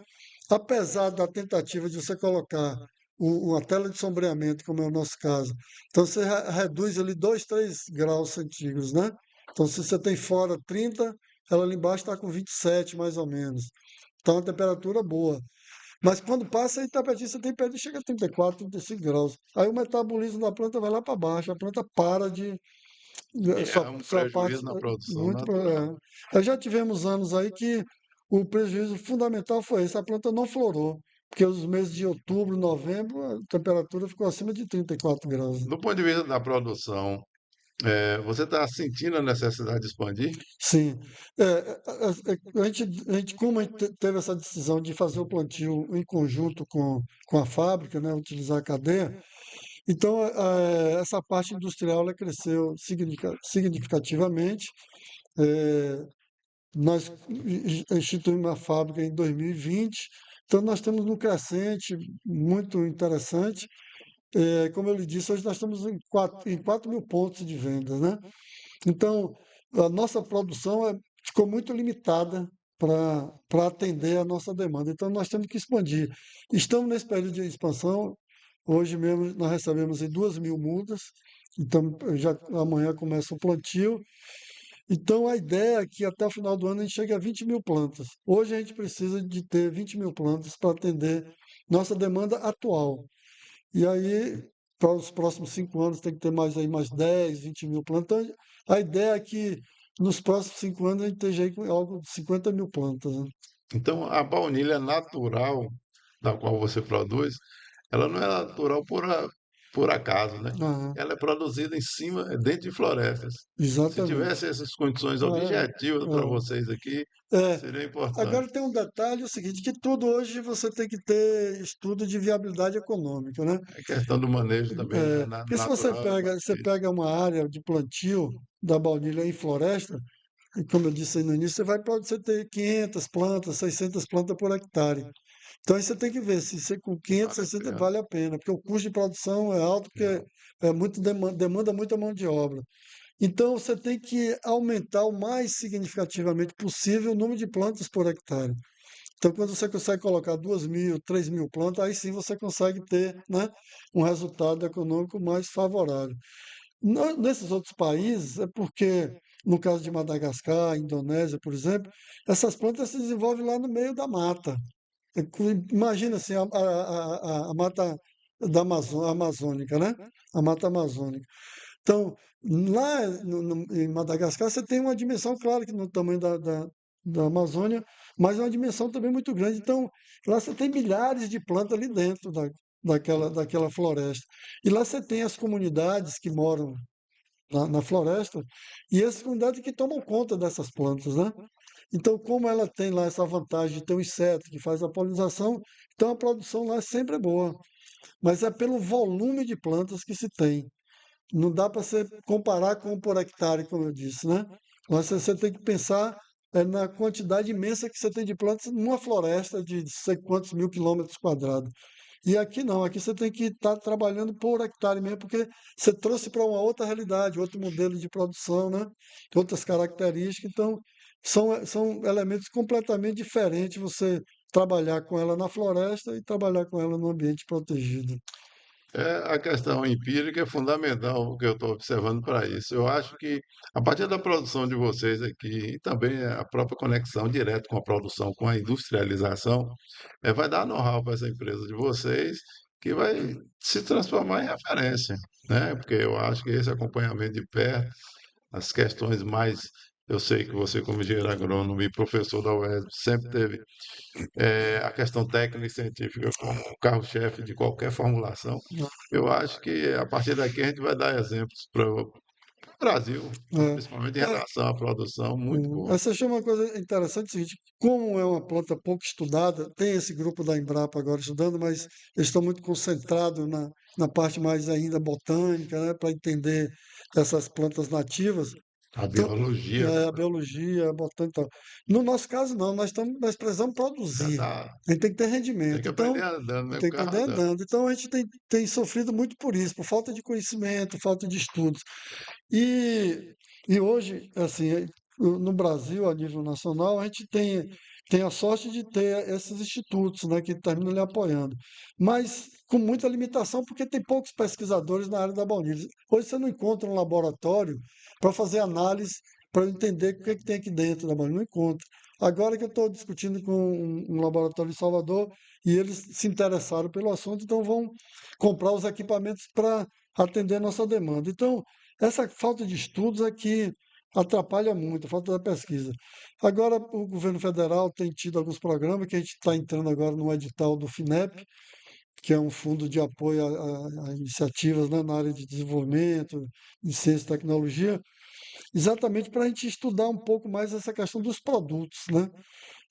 Apesar da tentativa de você colocar uma tela de sombreamento, como é o nosso caso, então você reduz ali 2, 3 graus centígrados, né? Então, se você tem fora 30, ela ali embaixo está com 27, mais ou menos. Então, é uma temperatura boa. Mas quando passa em Tapetinho, você tem pé de chega a 34, 35 graus. Aí o metabolismo da planta vai lá para baixo, a planta para de, E é um sua parte prejuízo na produção muito. natural. Já tivemos anos aí que o prejuízo fundamental foi esse, a planta não florou, porque os meses de outubro, novembro, a temperatura ficou acima de 34 graus. Do ponto de vista da produção, Você está sentindo a necessidade de expandir? Sim. Como a gente teve essa decisão de fazer o plantio em conjunto com a fábrica, né, utilizar a cadeia, então essa parte industrial ela cresceu significativamente. Eh, Nós instituímos a fábrica em 2020, então nós temos um crescente muito interessante. Como eu lhe disse, hoje nós estamos em 4 mil pontos de vendas, né? Então, a nossa produção ficou muito limitada para atender a nossa demanda. Então, nós temos que expandir. Estamos nesse período de expansão. Hoje mesmo nós recebemos em 2 mil mudas. Então, já amanhã começa o plantio. Então, a ideia é que até o final do ano a gente chegue a 20 mil plantas. Hoje a gente precisa de ter 20 mil plantas para atender nossa demanda atual. E aí, para os próximos 5 anos, tem que ter mais 10, 20 mil plantas. Então, a ideia é que nos próximos 5 anos a gente esteja aí com algo de 50 mil plantas, né? Então, a baunilha natural da qual você produz, ela não é natural por acaso, né? Ah, Ela é produzida em cima, dentro de florestas. Se exatamente. tivesse essas condições objetivas para É, vocês aqui, é. seria importante. Agora tem um detalhe, é o seguinte, que tudo hoje você tem que ter estudo de viabilidade econômica, né? É questão do manejo também, né? Porque se Natural é mais você difícil. pega uma área de plantio da baunilha em floresta, e como eu disse aí no início, você ter 500 plantas, 600 plantas por hectare. Então aí você tem que ver se você com 500, Vale a 600 pena. vale a pena, porque o custo de produção é alto, porque É. demanda muita mão de obra. Então você tem que aumentar o mais significativamente possível o número de plantas por hectare. Então, quando você consegue colocar 2 mil, 3 mil plantas, aí sim você consegue ter, né, um resultado econômico mais favorável. Nesses outros países, é porque, no caso de Madagascar, Indonésia, por exemplo, essas plantas se desenvolvem lá no meio da mata. Imagina assim, a mata amazônica, né? A mata amazônica. Então, lá em Madagascar, você tem uma dimensão, claro que no tamanho da Amazônia, mas é uma dimensão também muito grande. Então, lá você tem milhares de plantas ali dentro daquela floresta. E lá você tem as comunidades que moram na floresta, e essas comunidades que tomam conta dessas plantas, né? Então, como ela tem lá essa vantagem de ter um inseto que faz a polinização, então a produção lá sempre é boa. Mas é pelo volume de plantas que se tem. Não dá para você comparar com por hectare, como eu disse, né? Você tem que pensar na quantidade imensa que você tem de plantas numa floresta de sei quantos mil quilômetros quadrados. E aqui não, aqui você tem que estar trabalhando por hectare mesmo, porque você trouxe para uma outra realidade, outro modelo de produção, né? Outras características. Então, são elementos completamente diferentes você trabalhar com ela na floresta e trabalhar com ela no ambiente protegido. A questão empírica é fundamental, o que eu estou observando para isso. Eu acho que, a partir da produção de vocês aqui, e também a própria conexão direta com a produção, com a industrialização, vai dar know-how para essa empresa de vocês, que vai se transformar em referência, né? Porque eu acho que esse acompanhamento de perto, as questões mais. Eu sei que você, como engenheiro agrônomo e professor da UESB, sempre teve a questão técnica e científica como o carro-chefe de qualquer formulação. Eu acho que a partir daqui a gente vai dar exemplos para o Brasil, principalmente em É, é, relação à produção, muito bom. Você chama uma coisa interessante, é o seguinte, como é uma planta pouco estudada, tem esse grupo da Embrapa agora estudando, mas eles estão muito concentrados na parte mais ainda botânica, né, para entender essas plantas nativas. A Então, biologia, né? a biologia, a botânica e tal. No nosso caso, não, nós precisamos Já produzir. tá, A gente tem que ter tem rendimento. que Então, aprender andando, né? O tem que carro entender andando. andando. Então, a gente tem sofrido muito por isso, por falta de conhecimento, falta de estudos. E, e hoje, assim, no Brasil, a nível nacional, a gente tem a sorte de ter esses institutos, né, que terminam lhe apoiando, mas com muita limitação, porque tem poucos pesquisadores na área da baunilha. Hoje você não encontra um laboratório para fazer análise, para entender o que tem aqui dentro da baunilha, não encontra. Agora que eu estou discutindo com um laboratório em Salvador, e eles se interessaram pelo assunto, então vão comprar os equipamentos para atender a nossa demanda. Então, essa falta de estudos é que atrapalha muito, a falta da pesquisa. Agora, o governo federal tem tido alguns programas que a gente está entrando agora no edital do FINEP, que é um fundo de apoio a iniciativas, né, na área de desenvolvimento, de ciência e tecnologia, exatamente para a gente estudar um pouco mais essa questão dos produtos, né?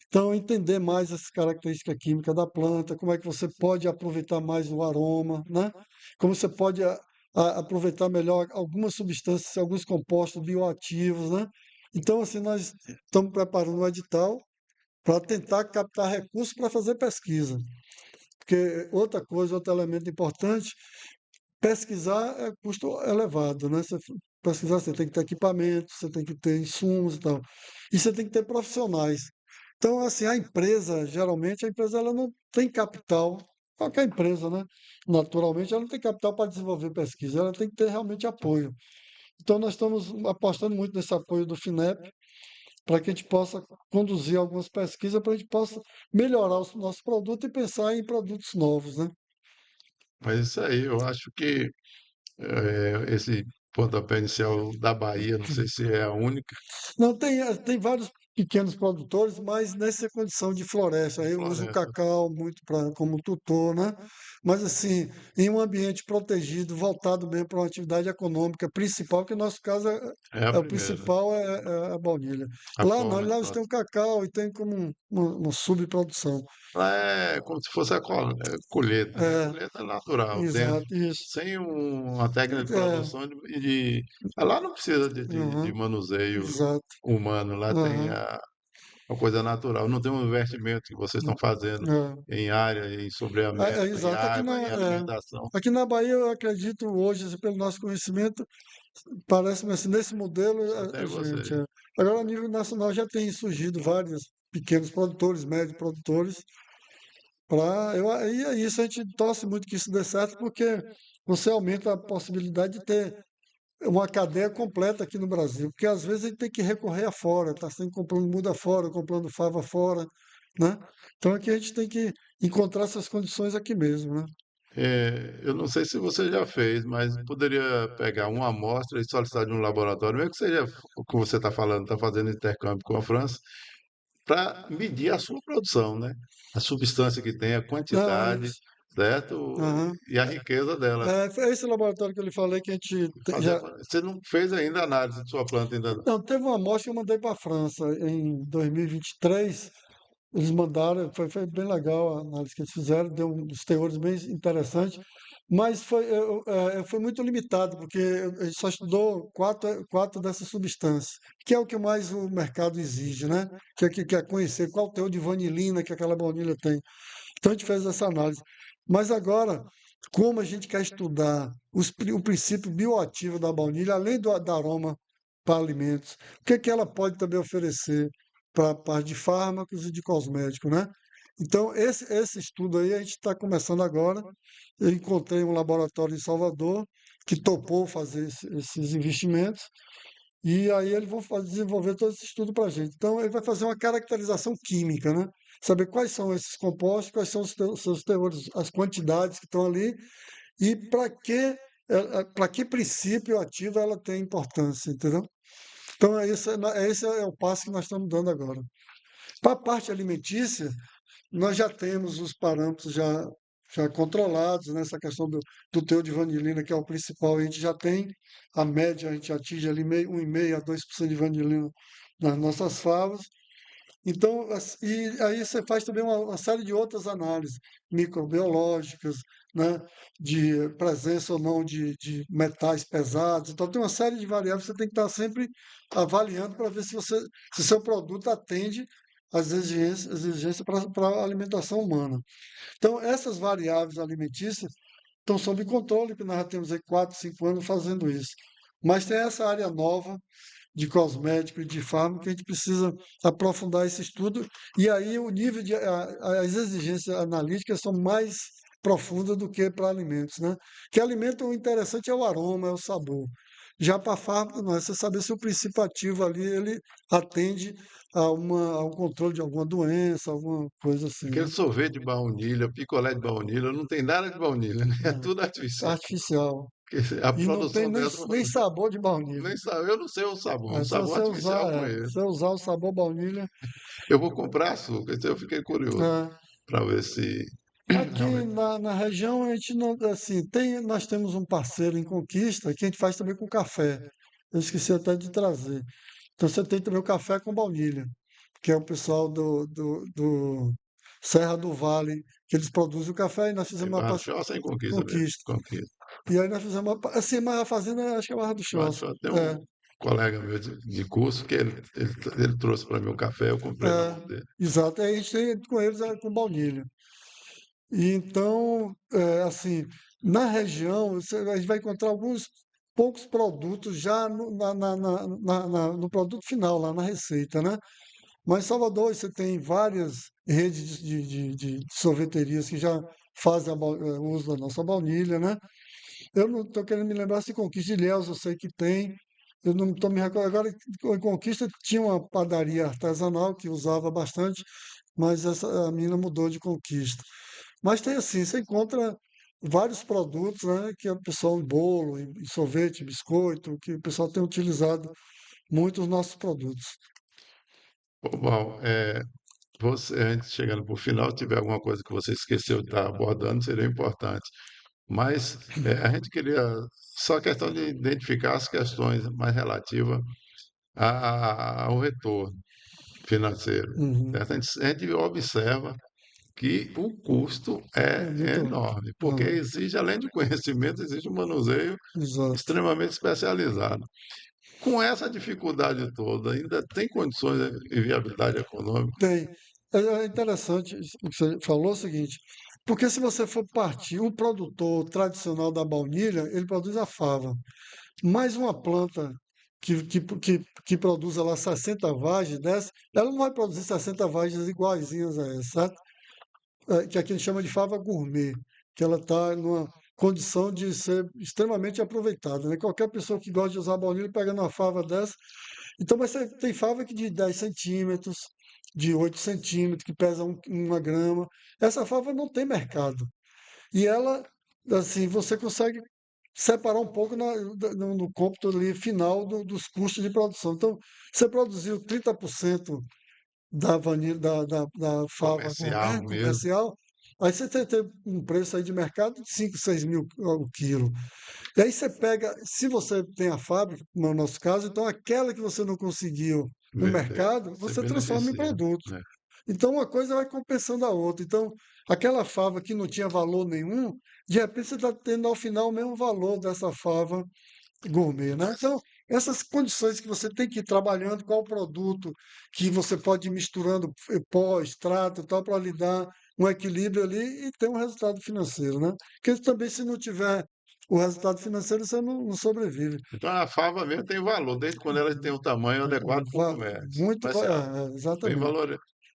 Então, entender mais essa característica química da planta, como é que você pode aproveitar mais o aroma, né? Como você pode aproveitar melhor algumas substâncias, alguns compostos bioativos, né? Então, assim, nós estamos preparando um edital para tentar captar recursos para fazer pesquisa. Porque outra coisa, outro elemento importante, pesquisar é custo elevado, né? Pesquisar, você tem que ter equipamento, você tem que ter insumos e tal. E você tem que ter profissionais. Então, assim, geralmente, a empresa ela não tem capital, qualquer empresa, né? Naturalmente, ela não tem capital para desenvolver pesquisa, ela tem que ter realmente apoio. Então, nós estamos apostando muito nesse apoio do FINEP, para que a gente possa conduzir algumas pesquisas, para a gente possa melhorar o nosso produto e pensar em produtos novos, né? Mas isso aí, eu acho que esse pontapé inicial da Bahia, não sei se é a única Não, tem vários pequenos produtores, mas nessa condição de floresta. Aí eu uso o floresta. cacau muito como tutor, né? Mas assim, em um ambiente protegido, voltado mesmo para uma atividade econômica principal, que no nosso caso É a o primeira, principal é a baunilha. a Lá não, forma de lá eles têm o produção. cacau e tem como uma subprodução. Ela é como se fosse a colheita, né? É, Colheita natural, dentro, exato, isso. sem uma técnica de É, produção lá não precisa de uhum, manuseio exato. humano, lá tem Uhum, a coisa natural. Não tem um investimento que vocês estão fazendo é. em área, em sobreamento, em Exato. água, em alimentação. Aqui na Bahia, eu acredito hoje, assim, pelo nosso conhecimento, parece-me assim, nesse modelo, Só tem a gente. vocês. Agora, a nível nacional, já tem surgido vários pequenos produtores, médios produtores, e é isso, a gente torce muito que isso dê certo, porque você aumenta a possibilidade de ter uma cadeia completa aqui no Brasil, porque às vezes a gente tem que recorrer a fora, está sempre comprando muda fora, comprando fava fora, né? Então aqui a gente tem que encontrar essas condições aqui mesmo, né? Eu não sei se você já fez, mas poderia pegar uma amostra e solicitar de um laboratório, mesmo que seja o que você está falando, está fazendo intercâmbio com a França, para medir a sua produção, né? A substância que tem, a Não, é quantidade, isso. certo? Aham. E a riqueza dela. Foi esse laboratório que eu lhe falei que a gente Fazer, você não fez ainda a análise de sua planta ainda não. Não, teve uma amostra que eu mandei para a França em 2023. Eles mandaram, foi bem legal a análise que eles fizeram, deu uns teores bem interessantes, mas foi muito limitado, porque a gente só estudou quatro dessas substâncias, que é o que mais o mercado exige, né? Que quer conhecer qual o teor de vanilina que aquela baunilha tem. Então a gente fez essa análise. Mas agora, como a gente quer estudar o princípio bioativo da baunilha, além do aroma para alimentos, o que ela pode também oferecer para a parte de fármacos e de cosméticos, né? Então, esse estudo aí a gente está começando agora. Eu encontrei um laboratório em Salvador que topou fazer esses investimentos e aí eles vão desenvolver todo esse estudo para a gente. Então, ele vai fazer uma caracterização química, né? Saber quais são esses compostos, quais são seus teores, as quantidades que estão ali e para que princípio ativo ela tem importância, entendeu? Então, esse é o passo que nós estamos dando agora. Para a parte alimentícia, nós já temos os parâmetros já controlados, né? Essa questão do teor de vanilina, que é o principal, a gente já tem. A média, a gente atinge ali 1,5% a 2% de vanilina nas nossas favas. Então, e aí você faz também uma série de outras análises microbiológicas, né? De presença ou não de metais pesados. Então, tem uma série de variáveis que você tem que estar sempre avaliando para ver se seu produto atende às exigências para a alimentação humana. Então, essas variáveis alimentícias estão sob controle, que nós já temos aí 4, 5 anos fazendo isso. Mas tem essa área nova de cosmético e de fármaco que a gente precisa aprofundar esse estudo. E aí o nível as exigências analíticas são mais profundas do que para alimentos, né? Que alimento o interessante é o aroma, é o sabor. Já para fármaco, não, é você saber se o princípio ativo ali ele atende a um controle de alguma doença, alguma coisa assim, Aquele né? sorvete de baunilha, picolé de baunilha, não tem nada de baunilha, né? É tudo É, artificial. artificial. Porque a E não tem produção dessa, nem sabor de baunilha. nem sabe, eu não sei o Se sabor você artificial eu usar, conheço. se você usar o sabor baunilha, Eu vou comprar açúcar, então eu fiquei curioso é, para ver se. Aqui Realmente, na região a gente não, assim, nós temos um parceiro em Conquista que a gente faz também com café. Eu esqueci até de trazer. Então você tem também o café com baunilha, que é o pessoal do Serra do Vale, que eles produzem o café e nós em fizemos uma Barra do parceria Choça, em Conquista mesmo. Conquista. Conquista. E aí nós fizemos assim, mas a fazenda acho que é Barra do Barra do Choça. Choça tem É, um colega meu de curso que ele trouxe para mim o café, eu comprei na é, mão dele. exato. Aí a gente tem com eles com baunilha. E então, assim, na região, a gente vai encontrar alguns poucos produtos já no produto final, lá na receita, né? Mas em Salvador você tem várias redes de sorveterias que já fazem uso da nossa baunilha, né? Eu não estou querendo me lembrar se Conquista de Ilhéus eu sei que tem. Eu não estou me recordando. Agora, em Conquista tinha uma padaria artesanal que usava bastante, mas a mina mudou de Conquista. Mas tem assim, você encontra vários produtos, né, que o pessoal, bolo, e sorvete, biscoito, que o pessoal tem utilizado muito os nossos produtos. Bom, você, antes chegando para o final, se tiver alguma coisa que você esqueceu de estar abordando, seria importante. Mas a gente queria só a questão de identificar as questões mais relativas ao retorno financeiro. Uhum. A gente observa que o custo É é muito alto. enorme, porque Aham, exige, além de conhecimento, exige um manuseio exato. extremamente especializado. Com essa dificuldade toda, ainda tem condições de viabilidade econômica? Tem. É interessante o que você falou, é o seguinte, porque se você for partir, um produtor tradicional da baunilha, ele produz a fava, mais uma planta que produza lá 60 vagens dessa, ela não vai produzir 60 vagens iguaizinhas a essa, certo? Que aqui a gente chama de fava gourmet, que ela está numa condição de ser extremamente aproveitada, né? Qualquer pessoa que gosta de usar baunilha pega uma fava dessa, então, mas você tem fava que de 10 centímetros, de 8 centímetros, que pesa 1 grama. Essa fava não tem mercado. E ela, assim, você consegue separar um pouco no cômputo ali final dos custos de produção. Então, você produziu 30% da vanilha, da fava gourmet Comercial mesmo. comercial, aí você tem um preço aí de mercado de 5, 6 mil o quilo. E aí você pega, se você tem a fábrica, como é o nosso caso, então aquela que você não conseguiu no Vender, mercado, se você transforma em beneficia, produto. né? Então uma coisa vai compensando a outra. Então, aquela fava que não tinha valor nenhum, de repente você está tendo ao final o mesmo valor dessa fava gourmet, né? Então, essas condições que você tem que ir trabalhando, qual produto que você pode ir misturando pó, extrato e tal, para lhe dar um equilíbrio ali e ter um resultado financeiro, né? Porque também, se não tiver o resultado financeiro, você não sobrevive. Então a fava mesmo tem valor, desde quando ela tem um tamanho adequado para o comércio. Muito, Vai ser bem exatamente. valor.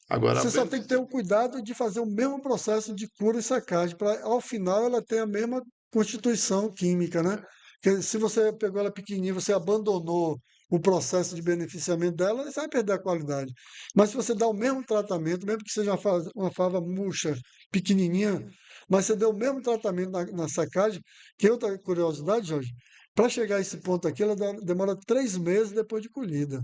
Agora, Você só bem, tem que ter o cuidado de fazer o mesmo processo de cura e secagem, para ao final ela ter a mesma constituição química, né? Porque se você pegou ela pequenininha, você abandonou o processo de beneficiamento dela, você vai perder a qualidade. Mas se você dá o mesmo tratamento, mesmo que seja uma fava murcha, pequenininha, mas você deu o mesmo tratamento na secagem, que outra curiosidade, Jorge, para chegar a esse ponto aqui, ela demora 3 meses depois de colhida.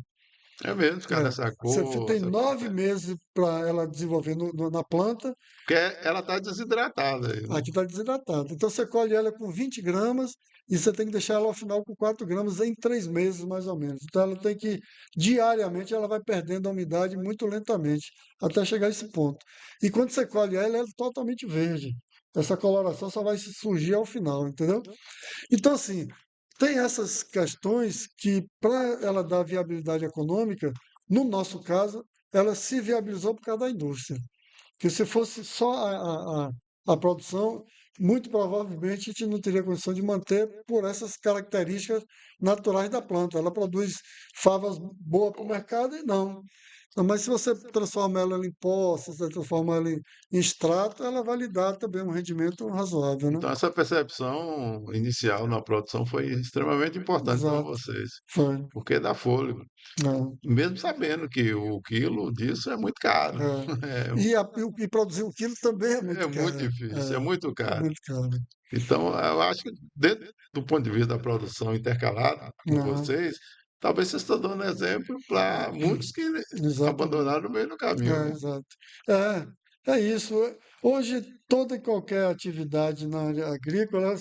é mesmo ficar É, nessa você cor, tem 9 meses para ela desenvolver na planta, porque ela está desidratada aí, né? aqui está desidratado. Então você colhe ela com 20 gramas e você tem que deixar ela ao final com 4 gramas em 3 meses, mais ou menos. Então ela tem que, diariamente, ela vai perdendo a umidade muito lentamente, até chegar a esse ponto. E quando você colhe ela, ela é totalmente verde. Essa coloração só vai surgir ao final, entendeu? Então, assim, tem essas questões que, para ela dar viabilidade econômica, no nosso caso, ela se viabilizou por causa da indústria. Que se fosse só a produção, muito provavelmente a gente não teria condição de manter por essas características naturais da planta. Ela produz favas boas para o mercado e não. Mas se você transforma ela em pó, se você transforma ela em extrato, ela vai lhe dar também um rendimento razoável, né? Então essa percepção inicial na produção foi extremamente importante para Exato. vocês, Foi. porque dá fôlego, É. mesmo sabendo que o quilo disso é muito caro. É. E produzir 1 quilo também é É muito muito caro. difícil, é muito É caro. muito caro. Então, eu acho que dentro do ponto de vista da produção intercalada por Aham. vocês, talvez vocês estão dando exemplo para muitos que Exatamente. abandonaram no meio do caminho, É, né? exato. É. É isso. Hoje, toda e qualquer atividade na área agrícola,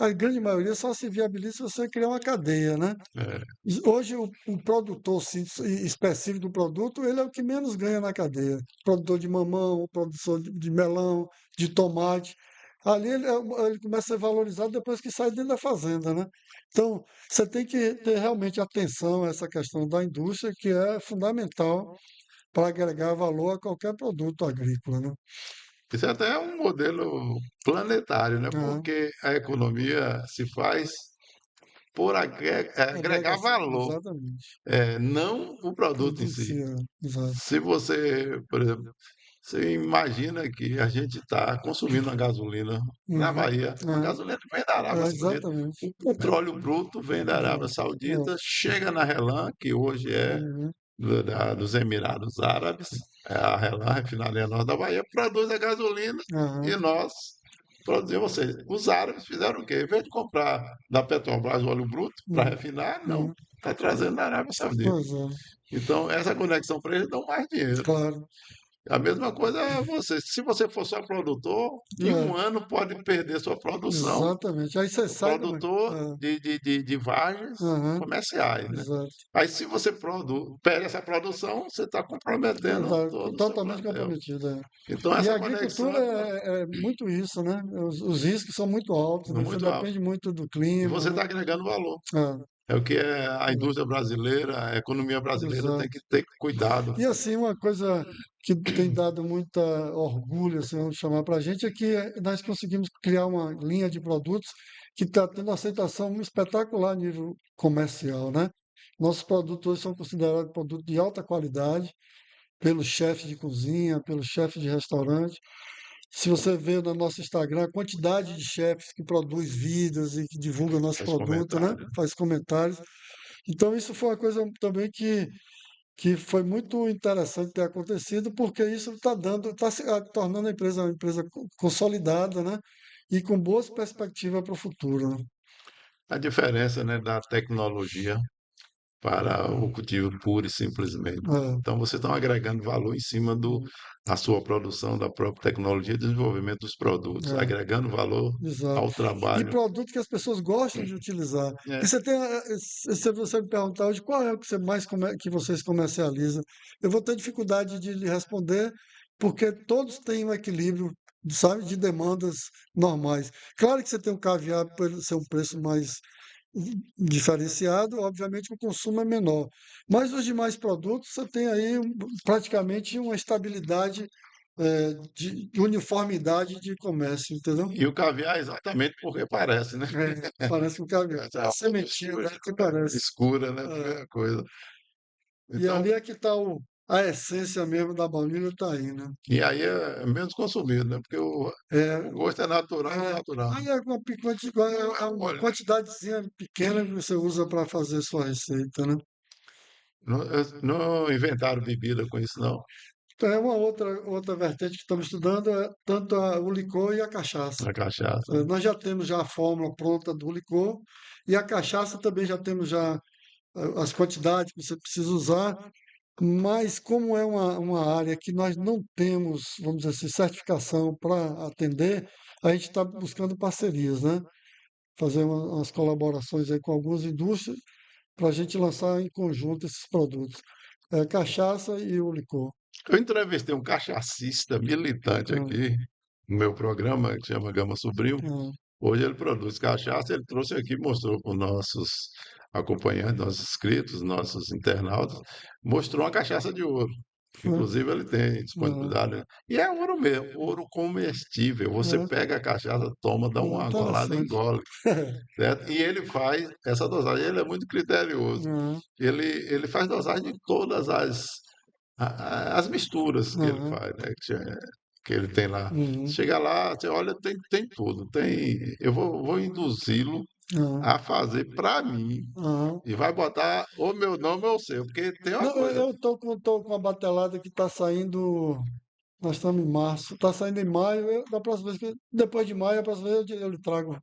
a grande maioria só se viabiliza se você criar uma cadeia, né? É, Hoje, o produtor específico do produto, ele é o que menos ganha na cadeia. Produtor de mamão, produtor de melão, de tomate. Ali ele começa a ser valorizado depois que sai dentro da fazenda, né? Então, você tem que ter realmente atenção a essa questão da indústria, que é fundamental para agregar valor a qualquer produto agrícola, né? isso até é um modelo planetário, né? Ah, Porque a economia se faz por agregar agregação, valor, exatamente. não o produto em Produto em si. si, exato. Se você, por exemplo, você imagina que a gente está consumindo a gasolina na Uhum. Bahia, uma gasolina que vem da Arábia Saudita, Exatamente. o petróleo bruto vem da Arábia Exato. Saudita, chega na RLAM, que hoje é Uhum. dos Emirados Árabes, a RLAM, a refinaria norte da Bahia, produz a gasolina e Aham. nós produzimos. Ou seja, os árabes fizeram o quê? Em vez de comprar da Petrobras o óleo bruto para Uhum. refinar, não, Uhum. está trazendo da Arábia Saudita. Pois é, Então, essa conexão para eles dá mais dinheiro. claro. A mesma coisa é você. Se você for só produtor, em É, um ano pode perder sua produção. exatamente. Aí você O sai do produtor mercado. de vargens Aham. comerciais, né? Exato. Aí, se você perde essa produção, você está comprometendo Exato. todo o seu Totalmente plantel. comprometido. É. Então, E a essa conexão agricultura é muito isso, né? Os riscos são muito altos, é né? Você muito alta. depende muito do E clima, você né? está agregando valor. É, É o que a é, indústria brasileira, a economia brasileira tem que exato. ter cuidado. E assim, uma coisa que tem dado muita orgulho, assim, vamos chamar para a gente, é que nós conseguimos criar uma linha de produtos que está tendo aceitação espetacular a nível comercial, né? Nossos produtos hoje são considerados produtos de alta qualidade pelos chefes de cozinha, pelos chefes de restaurante. Se você vê no nosso Instagram a quantidade de chefes que produz vídeos e que divulga nosso Esse produto, né? comentário. Faz comentários. Então, isso foi uma coisa também que foi muito interessante ter acontecido, porque isso está dando, está se tornando a empresa uma empresa consolidada, né? E com boas perspectivas para o futuro, né? A diferença, né, da tecnologia para o cultivo puro e simplesmente. Então, vocês estão agregando valor em cima da sua produção, da própria tecnologia e desenvolvimento dos produtos, É, é. agregando valor Exato. ao E trabalho. produto que as pessoas gostam de utilizar. Porque É, você tem, se você me perguntar hoje qual é o que você mais que vocês comercializam, eu vou ter dificuldade de lhe responder, porque todos têm um equilíbrio, sabe, de demandas normais. Claro que você tem o caviar por ele ser um preço mais diferenciado, obviamente o consumo é menor. Mas os demais produtos você tem aí praticamente uma estabilidade, de uniformidade de comércio, entendeu? e o caviar é exatamente porque parece, né? Parece um caminhão. Essa É a sementinha, né, que parece. escura, né? É. Primeira coisa. E Então, ali é que está a essência mesmo da baunilha, está aí, né? e aí é menos consumido, né? Porque É, o gosto é natural, é é, natural. aí é uma Olha, quantidadezinha pequena que você usa para fazer sua receita, né? não inventaram bebida com isso, não. Então é uma outra vertente que estamos estudando, é tanto o licor e a cachaça. A cachaça. Nós já temos já a fórmula pronta do licor e a cachaça também já temos já as quantidades que você precisa usar. Mas como é uma área que nós não temos, vamos dizer assim, certificação para atender, a gente está buscando parcerias, né? Fazer umas colaborações aí com algumas indústrias para a gente lançar em conjunto esses produtos. É, cachaça e o licor. Eu entrevistei um cachacista militante Ah, aqui no meu programa, que chama Gama Sobrinho. ah, Hoje ele produz cachaça, ele trouxe aqui, mostrou para os nossos acompanhantes, nossos inscritos, nossos internautas, mostrou uma cachaça de ouro. ah, Inclusive ele tem ah, disponibilidade, né? E é ouro mesmo, ouro comestível. Você ah, pega a cachaça, toma, dá uma golada e interessante. engole, certo? E ele faz essa dosagem, ele é muito criterioso. Ah, Ele faz dosagem de todas as misturas que ele ah, faz, né? Que ele tem lá. uhum, Chega lá, você olha, tem tudo. Eu vou induzi-lo ah, a fazer para mim ah. e vai botar o meu nome ou o seu, porque tem uma Não, eu, coisa eu tô com a batelada que está saindo. Nós estamos em março, está saindo em maio. Da próxima vez depois de maio, a próxima vez eu lhe trago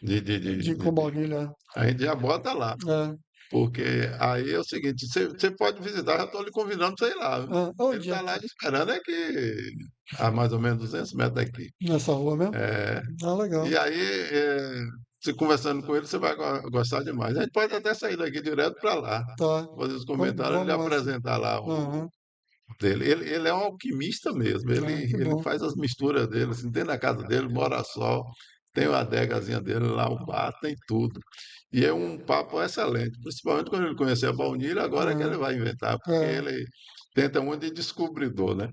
de, de, de, de com de- baunilha. a gente já bota lá. É. Porque aí é o seguinte, você pode visitar, já estou lhe convidando para você ir lá, viu? Ele Onde é está lá que? lhe esperando, é que a mais ou menos 200 metros daqui. Nessa rua mesmo? É, Legal. e aí, você conversando com ele, você vai gostar demais. A gente pode até sair daqui direto para lá, Tá. fazer os Vamos, comentários e lhe vamos lá, sim. apresentar lá Aham. dele. Ele é um alquimista mesmo, Que ele bom. faz as misturas dele, assim, dentro da casa dele, mora só, tem a adegazinha dele lá, o bar, tem tudo. E é um papo excelente, principalmente quando ele conhecer a baunilha, agora é que ele Aham. vai inventar, porque É. ele tenta muito de descobridor, né?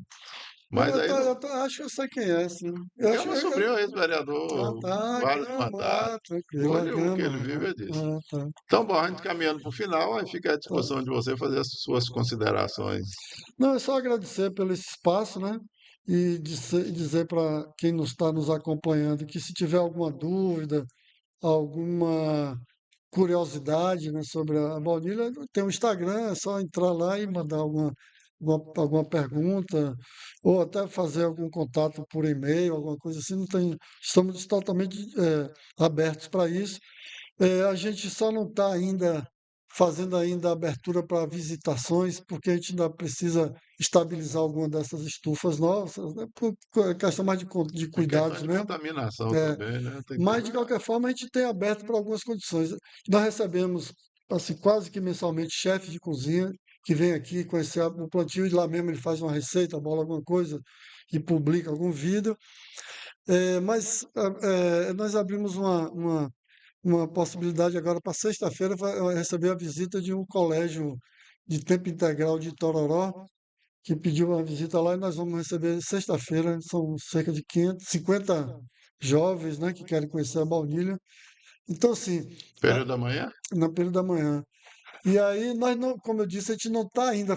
Eu, Mas eu, aí, tô- eu tô- acho que eu sei quem é, sim. Eu é acho, meu sobrinho, ah, ex-vereador, tá, vários caramba, mandatos. tranquilo, é Hoje o que Gama. ele vive é disso. Ah, tá, Então, bom, a gente caminhando para o final, aí fica à tá. disposição de você fazer as suas considerações. Não, é só agradecer pelo esse espaço, né? E dizer para quem nos está nos acompanhando que se tiver alguma dúvida, alguma curiosidade, né, sobre a baunilha, tem um Instagram, é só entrar lá e mandar alguma pergunta, ou até fazer algum contato por e-mail, alguma coisa assim. Não tem, estamos totalmente abertos para isso. A gente só não está ainda fazendo ainda a abertura para visitações, porque a gente ainda precisa estabilizar alguma dessas estufas nossas, né, por questão mais de É questão cuidados de mesmo. contaminação É, também, né? Tem que ter mas, de cuidado. qualquer forma, a gente tem aberto para algumas condições. Nós recebemos, assim, quase que mensalmente, chefe de cozinha que vem aqui conhecer o plantio e lá mesmo ele faz uma receita, bola alguma coisa e publica algum vídeo. Mas nós abrimos uma possibilidade agora para sexta-feira receber a visita de um colégio de tempo integral de Itororó, que pediu uma visita lá e nós vamos receber sexta-feira. São cerca de 550 jovens, né, que querem conhecer a baunilha. Então, assim, Período da manhã? no período da manhã. E aí, nós não, como eu disse, a gente não está ainda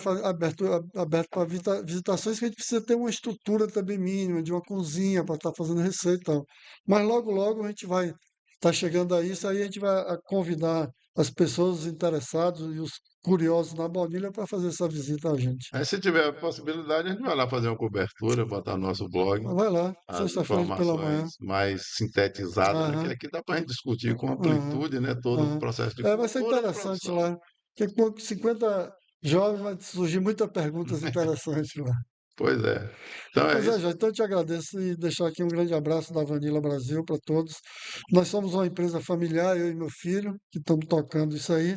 aberto para visitações, que a gente precisa ter uma estrutura também mínima, de uma cozinha para estar fazendo receita e tal. Mas logo, logo a gente vai estar chegando a isso, aí a gente vai convidar as pessoas interessadas e os curiosos na baunilha para fazer essa visita a gente. Aí, se tiver a possibilidade, a gente vai lá fazer uma cobertura, botar no nosso blog, Mas vai lá, as sexta-feira pela manhã. informações mais sintetizadas, né? Que Aham, aqui dá para a gente discutir com aham, amplitude, né? Todo o aham. processo de Vai ser cultura e de interessante produção. lá, porque com 50 jovens vai surgir muitas perguntas interessantes lá. Pois é. Então é Pois é, isso. Jorge, então eu te agradeço e deixar aqui um grande abraço da Vanilla Brasil para todos. Nós somos uma empresa familiar, eu e meu filho, que estamos tocando isso aí.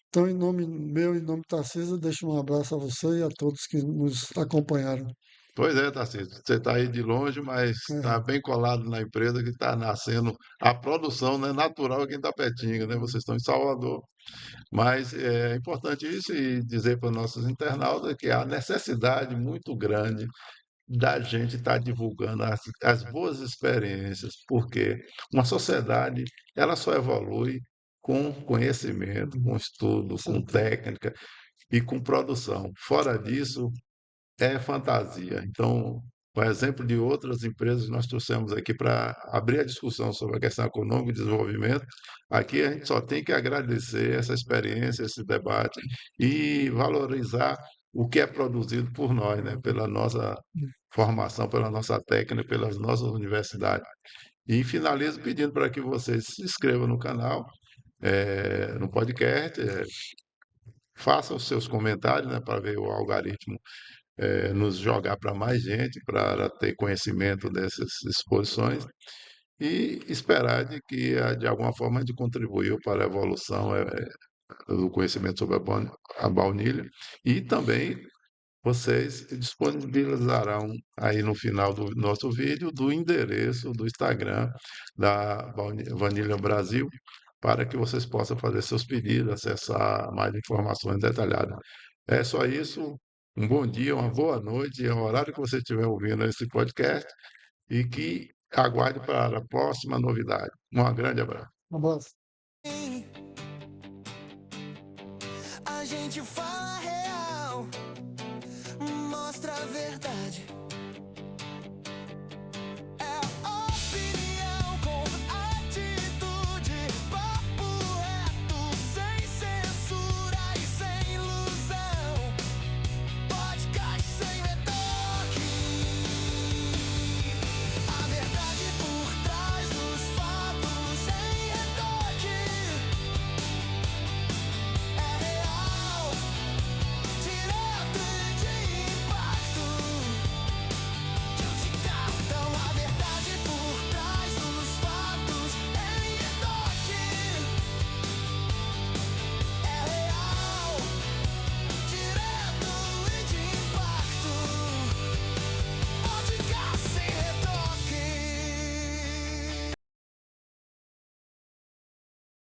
Então, em nome meu e em nome de Tarcísio, eu deixo um abraço a você e a todos que nos acompanharam. Pois é, Tarcísio. Você está aí de longe, mas está É, bem colado na empresa que está nascendo a produção, né? Natural aqui em Tapetinga, né? Vocês estão em Salvador. Mas é importante isso e dizer para os nossos internautas que há necessidade muito grande da gente estar divulgando as boas experiências, porque uma sociedade ela só evolui com conhecimento, com com estudo, com certeza. técnica e com produção. Fora disso, é fantasia. Então, o exemplo de outras empresas que nós trouxemos aqui para abrir a discussão sobre a questão econômica e desenvolvimento, aqui a gente só tem que agradecer essa experiência, esse debate e valorizar o que é produzido por nós, né? Pela nossa formação, pela nossa técnica, pelas nossas universidades. E finalizo pedindo para que vocês se inscrevam no canal, no podcast, façam os seus comentários, né, para ver o algoritmo nos jogar para mais gente, para ter conhecimento dessas exposições e esperar de que, de alguma forma, a gente contribuiu para a evolução do conhecimento sobre a baunilha e também vocês disponibilizarão aí no final do nosso vídeo do endereço do Instagram da Vanilla Brasil para que vocês possam fazer seus pedidos, acessar mais informações detalhadas. É só isso. Um bom dia, uma boa noite, é o horário que você estiver ouvindo esse podcast e que aguarde para a próxima novidade. Um grande abraço. Um abraço. A gente faz.